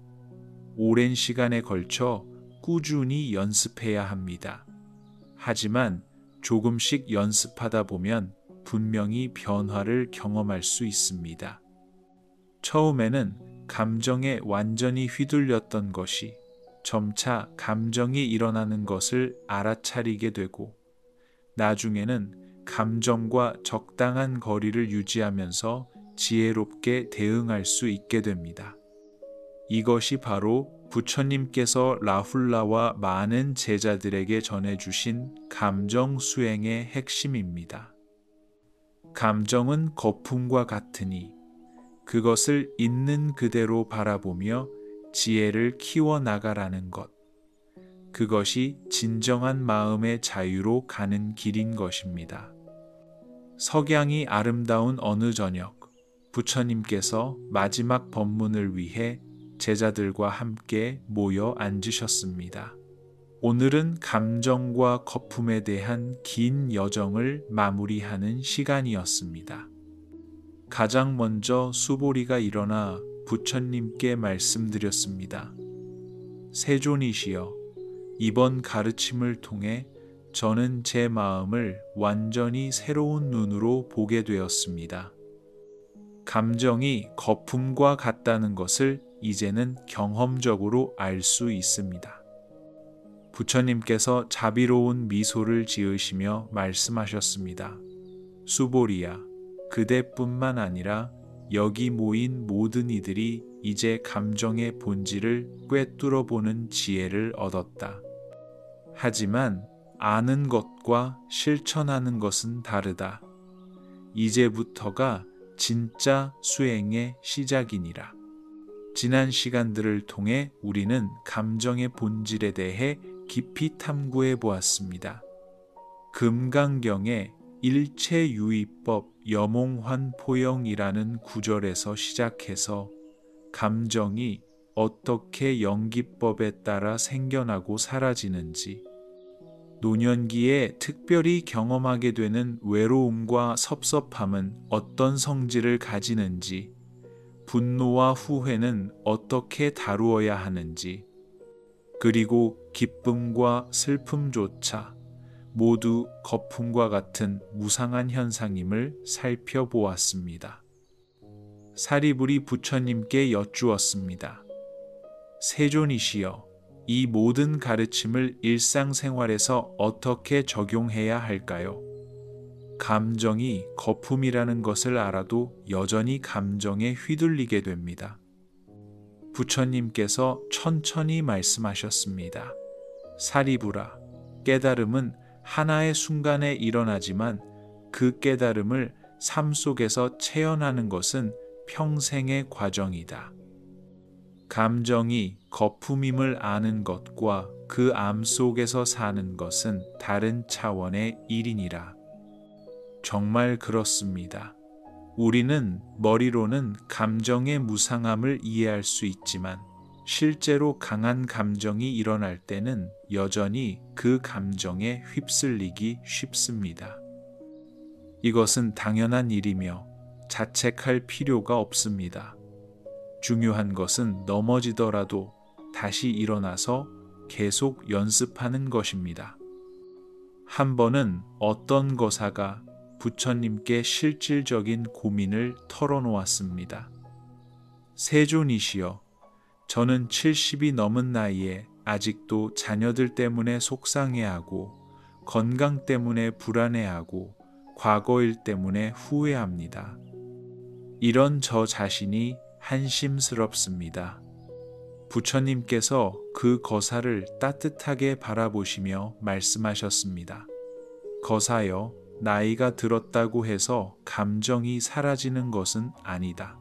오랜 시간에 걸쳐 꾸준히 연습해야 합니다. 하지만 조금씩 연습하다 보면 분명히 변화를 경험할 수 있습니다. 처음에는 감정에 완전히 휘둘렸던 것이 점차 감정이 일어나는 것을 알아차리게 되고, 나중에는 감정과 적당한 거리를 유지하면서 지혜롭게 대응할 수 있게 됩니다. 이것이 바로 부처님께서 라훌라와 많은 제자들에게 전해주신 감정 수행의 핵심입니다. 감정은 거품과 같으니 그것을 있는 그대로 바라보며 지혜를 키워나가라는 것. 그것이 진정한 마음의 자유로 가는 길인 것입니다. 석양이 아름다운 어느 저녁, 부처님께서 마지막 법문을 위해 제자들과 함께 모여 앉으셨습니다. 오늘은 감정과 거품에 대한 긴 여정을 마무리하는 시간이었습니다. 가장 먼저 수보리가 일어나 부처님께 말씀드렸습니다. 세존이시여, 이번 가르침을 통해 저는 제 마음을 완전히 새로운 눈으로 보게 되었습니다. 감정이 거품과 같다는 것을 이제는 경험적으로 알 수 있습니다. 부처님께서 자비로운 미소를 지으시며 말씀하셨습니다. 수보리야, 그대뿐만 아니라 여기 모인 모든 이들이 이제 감정의 본질을 꿰뚫어 보는 지혜를 얻었다. 하지만 아는 것과 실천하는 것은 다르다. 이제부터가 진짜 수행의 시작이니라. 지난 시간들을 통해 우리는 감정의 본질에 대해 깊이 탐구해 보았습니다. 금강경의 일체유의법 여몽환포영이라는 구절에서 시작해서 감정이 어떻게 연기법에 따라 생겨나고 사라지는지, 노년기에 특별히 경험하게 되는 외로움과 섭섭함은 어떤 성질을 가지는지, 분노와 후회는 어떻게 다루어야 하는지, 그리고 기쁨과 슬픔조차 모두 거품과 같은 무상한 현상임을 살펴보았습니다. 사리불이 부처님께 여쭈었습니다. 세존이시여, 이 모든 가르침을 일상생활에서 어떻게 적용해야 할까요? 감정이 거품이라는 것을 알아도 여전히 감정에 휘둘리게 됩니다. 부처님께서 천천히 말씀하셨습니다. 사리불아, 깨달음은 하나의 순간에 일어나지만 그 깨달음을 삶 속에서 체현하는 것은 평생의 과정이다. 감정이 거품임을 아는 것과 그 암 속에서 사는 것은 다른 차원의 일이니라. 정말 그렇습니다. 우리는 머리로는 감정의 무상함을 이해할 수 있지만 실제로 강한 감정이 일어날 때는 여전히 그 감정에 휩쓸리기 쉽습니다. 이것은 당연한 일이며 자책할 필요가 없습니다. 중요한 것은 넘어지더라도 다시 일어나서 계속 연습하는 것입니다. 한 번은 어떤 거사가 부처님께 실질적인 고민을 털어놓았습니다. 세존이시여, 저는 70이 넘은 나이에 아직도 자녀들 때문에 속상해하고 건강 때문에 불안해하고 과거 일 때문에 후회합니다. 이런 저 자신이 한심스럽습니다. 부처님께서 그 거사를 따뜻하게 바라보시며 말씀하셨습니다. 거사여, 나이가 들었다고 해서 감정이 사라지는 것은 아니다.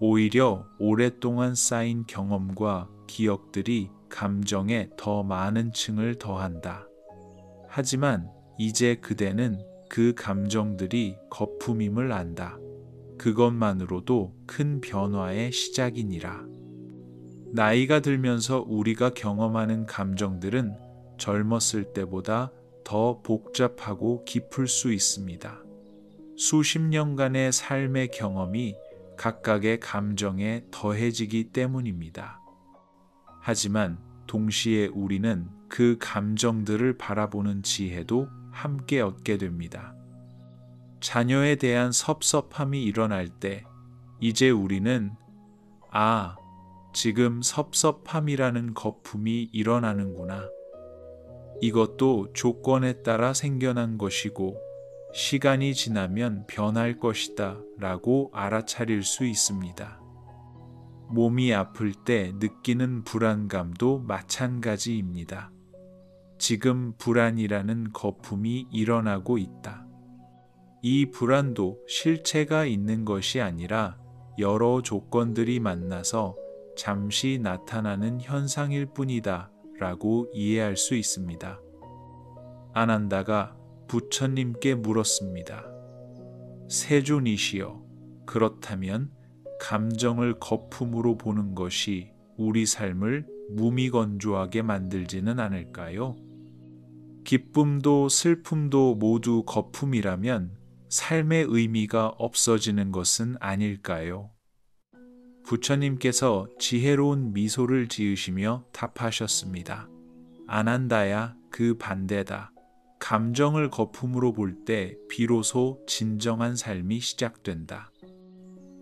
오히려 오랫동안 쌓인 경험과 기억들이 감정에 더 많은 층을 더한다. 하지만 이제 그대는 그 감정들이 거품임을 안다. 그것만으로도 큰 변화의 시작이니라. 나이가 들면서 우리가 경험하는 감정들은 젊었을 때보다 더 복잡하고 깊을 수 있습니다. 수십 년간의 삶의 경험이 각각의 감정에 더해지기 때문입니다. 하지만 동시에 우리는 그 감정들을 바라보는 지혜도 함께 얻게 됩니다. 자녀에 대한 섭섭함이 일어날 때 이제 우리는 지금 섭섭함이라는 거품이 일어나는구나. 이것도 조건에 따라 생겨난 것이고 시간이 지나면 변할 것이다 라고 알아차릴 수 있습니다. 몸이 아플 때 느끼는 불안감도 마찬가지입니다. 지금 불안이라는 거품이 일어나고 있다. 이 불안도 실체가 있는 것이 아니라 여러 조건들이 만나서 잠시 나타나는 현상일 뿐이다 라고 이해할 수 있습니다. 아난다가 부처님께 물었습니다. 세존이시여, 그렇다면 감정을 거품으로 보는 것이 우리 삶을 무미건조하게 만들지는 않을까요? 기쁨도 슬픔도 모두 거품이라면 삶의 의미가 없어지는 것은 아닐까요? 부처님께서 지혜로운 미소를 지으시며 답하셨습니다. 아난다야, 그 반대다. 감정을 거품으로 볼 때 비로소 진정한 삶이 시작된다.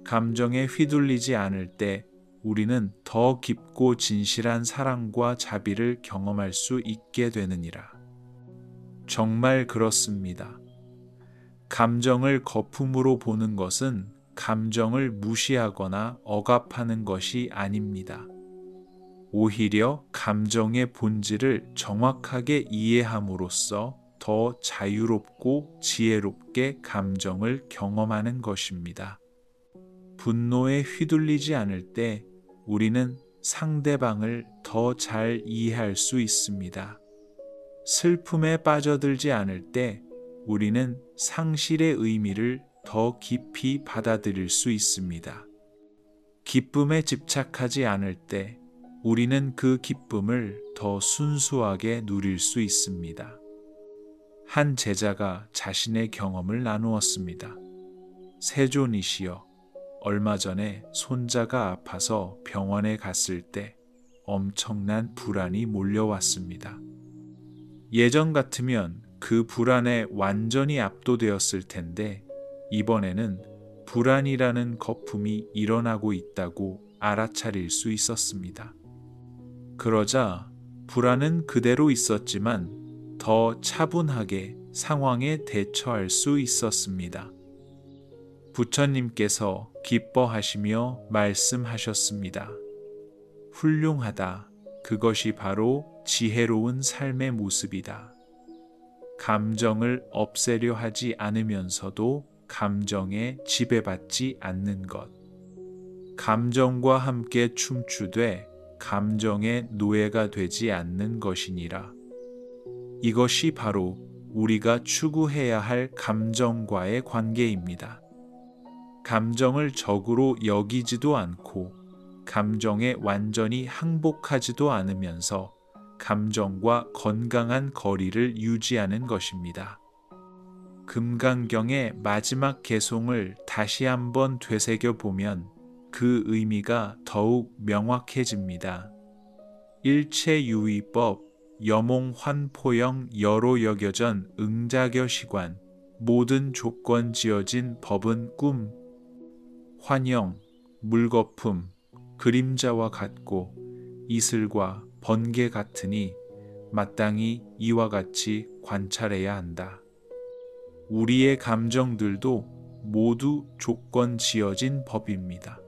감정에 휘둘리지 않을 때 우리는 더 깊고 진실한 사랑과 자비를 경험할 수 있게 되느니라. 정말 그렇습니다. 감정을 거품으로 보는 것은 감정을 무시하거나 억압하는 것이 아닙니다. 오히려 감정의 본질을 정확하게 이해함으로써 더 자유롭고 지혜롭게 감정을 경험하는 것입니다. 분노에 휘둘리지 않을 때 우리는 상대방을 더 잘 이해할 수 있습니다. 슬픔에 빠져들지 않을 때 우리는 상실의 의미를 더 깊이 받아들일 수 있습니다. 기쁨에 집착하지 않을 때 우리는 그 기쁨을 더 순수하게 누릴 수 있습니다. 한 제자가 자신의 경험을 나누었습니다. 세존이시여, 얼마 전에 손자가 아파서 병원에 갔을 때 엄청난 불안이 몰려왔습니다. 예전 같으면 그 불안에 완전히 압도되었을 텐데 이번에는 불안이라는 거품이 일어나고 있다고 알아차릴 수 있었습니다. 그러자 불안은 그대로 있었지만 더 차분하게 상황에 대처할 수 있었습니다. 부처님께서 기뻐하시며 말씀하셨습니다. 훌륭하다. 그것이 바로 지혜로운 삶의 모습이다. 감정을 없애려 하지 않으면서도 감정에 지배받지 않는 것. 감정과 함께 춤추되 감정의 노예가 되지 않는 것이니라. 이것이 바로 우리가 추구해야 할 감정과의 관계입니다. 감정을 적으로 여기지도 않고 감정에 완전히 항복하지도 않으면서 감정과 건강한 거리를 유지하는 것입니다. 금강경의 마지막 개송을 다시 한번 되새겨보면 그 의미가 더욱 명확해집니다. 일체유의법 여몽환포영 여로 여겨전 응자겨 시관 모든 조건 지어진 법은 꿈 환영 물거품 그림자와 같고 이슬과 번개 같으니 마땅히 이와 같이 관찰해야 한다. 우리의 감정들도 모두 조건 지어진 법입니다.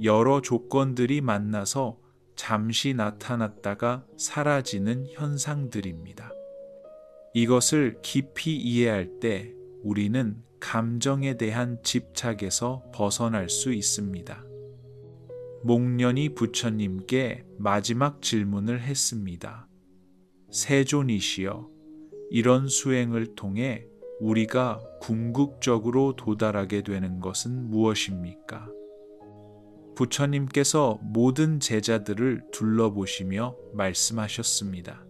여러 조건들이 만나서 잠시 나타났다가 사라지는 현상들입니다. 이것을 깊이 이해할 때 우리는 감정에 대한 집착에서 벗어날 수 있습니다. 목련이 부처님께 마지막 질문을 했습니다. 세존이시여, 이런 수행을 통해 우리가 궁극적으로 도달하게 되는 것은 무엇입니까? 부처님께서 모든 제자들을 둘러보시며 말씀하셨습니다.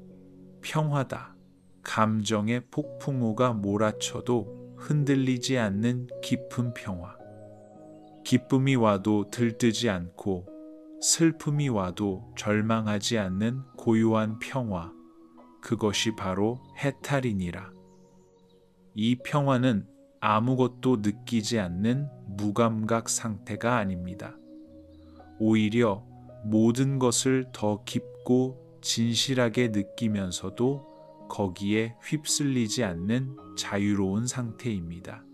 평화다. 감정의 폭풍우가 몰아쳐도 흔들리지 않는 깊은 평화. 기쁨이 와도 들뜨지 않고 슬픔이 와도 절망하지 않는 고요한 평화. 그것이 바로 해탈이니라. 이 평화는 아무것도 느끼지 않는 무감각 상태가 아닙니다. 오히려 모든 것을 더 깊고 진실하게 느끼면서도 거기에 휩쓸리지 않는 자유로운 상태입니다.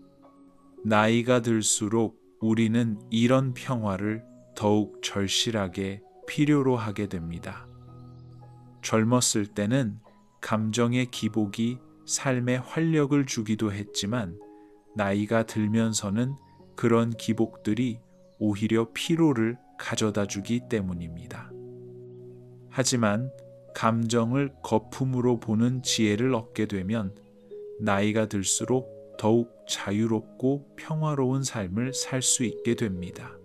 나이가 들수록 우리는 이런 평화를 더욱 절실하게 필요로 하게 됩니다. 젊었을 때는 감정의 기복이 삶에 활력을 주기도 했지만 나이가 들면서는 그런 기복들이 오히려 피로를 가져다 주기 때문입니다. 하지만 감정을 거품으로 보는 지혜를 얻게 되면 나이가 들수록 더욱 자유롭고 평화로운 삶을 살 수 있게 됩니다.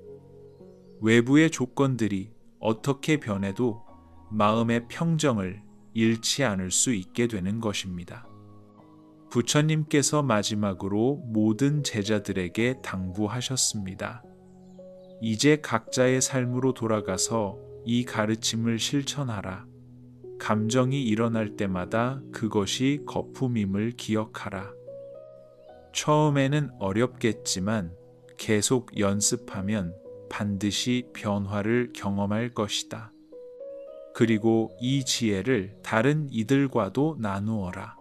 외부의 조건들이 어떻게 변해도 마음의 평정을 잃지 않을 수 있게 되는 것입니다. 부처님께서 마지막으로 모든 제자들에게 당부하셨습니다. 이제 각자의 삶으로 돌아가서 이 가르침을 실천하라. 감정이 일어날 때마다 그것이 거품임을 기억하라. 처음에는 어렵겠지만 계속 연습하면 반드시 변화를 경험할 것이다. 그리고 이 지혜를 다른 이들과도 나누어라.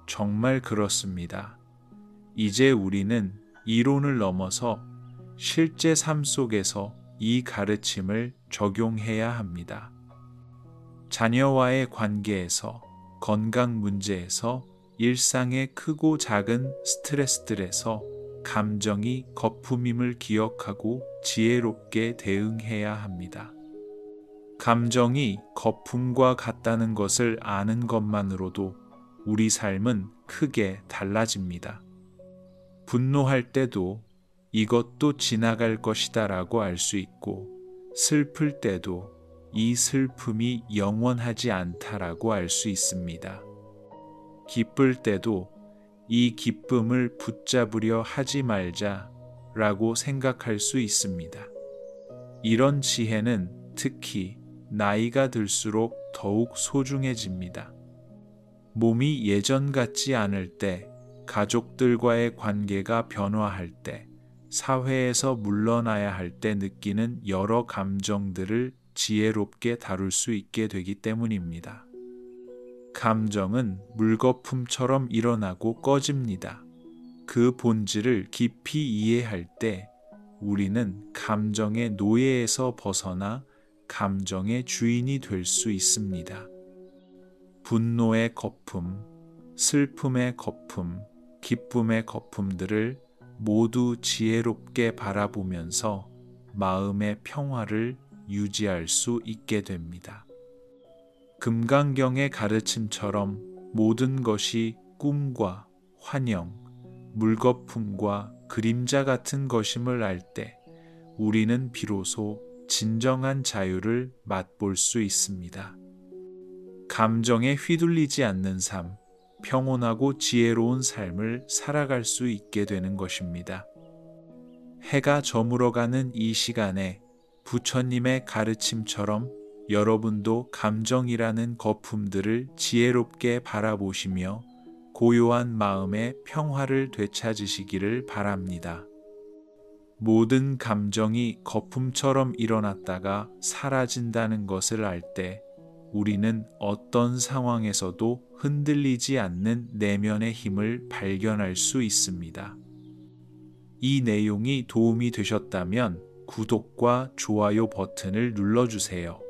정말 그렇습니다. 이제 우리는 이론을 넘어서 실제 삶 속에서 이 가르침을 적용해야 합니다. 자녀와의 관계에서, 건강 문제에서, 일상의 크고 작은 스트레스들에서 감정이 거품임을 기억하고 지혜롭게 대응해야 합니다. 감정이 거품과 같다는 것을 아는 것만으로도 우리 삶은 크게 달라집니다. 분노할 때도 이것도 지나갈 것이다 라고 알 수 있고, 슬플 때도 이 슬픔이 영원하지 않다라고 알 수 있습니다. 기쁠 때도 이 기쁨을 붙잡으려 하지 말자 라고 생각할 수 있습니다. 이런 지혜는 특히 나이가 들수록 더욱 소중해집니다. 몸이 예전 같지 않을 때, 가족들과의 관계가 변화할 때, 사회에서 물러나야 할 때 느끼는 여러 감정들을 지혜롭게 다룰 수 있게 되기 때문입니다. 감정은 물거품처럼 일어나고 꺼집니다. 그 본질을 깊이 이해할 때 우리는 감정의 노예에서 벗어나 감정의 주인이 될 수 있습니다. 분노의 거품, 슬픔의 거품, 기쁨의 거품들을 모두 지혜롭게 바라보면서 마음의 평화를 유지할 수 있게 됩니다. 금강경의 가르침처럼 모든 것이 꿈과 환영, 물거품과 그림자 같은 것임을 알 때 우리는 비로소 진정한 자유를 맛볼 수 있습니다. 감정에 휘둘리지 않는 삶, 평온하고 지혜로운 삶을 살아갈 수 있게 되는 것입니다. 해가 저물어가는 이 시간에 부처님의 가르침처럼 여러분도 감정이라는 거품들을 지혜롭게 바라보시며 고요한 마음의 평화를 되찾으시기를 바랍니다. 모든 감정이 거품처럼 일어났다가 사라진다는 것을 알 때 우리는 어떤 상황에서도 흔들리지 않는 내면의 힘을 발견할 수 있습니다. 이 내용이 도움이 되셨다면 구독과 좋아요 버튼을 눌러주세요.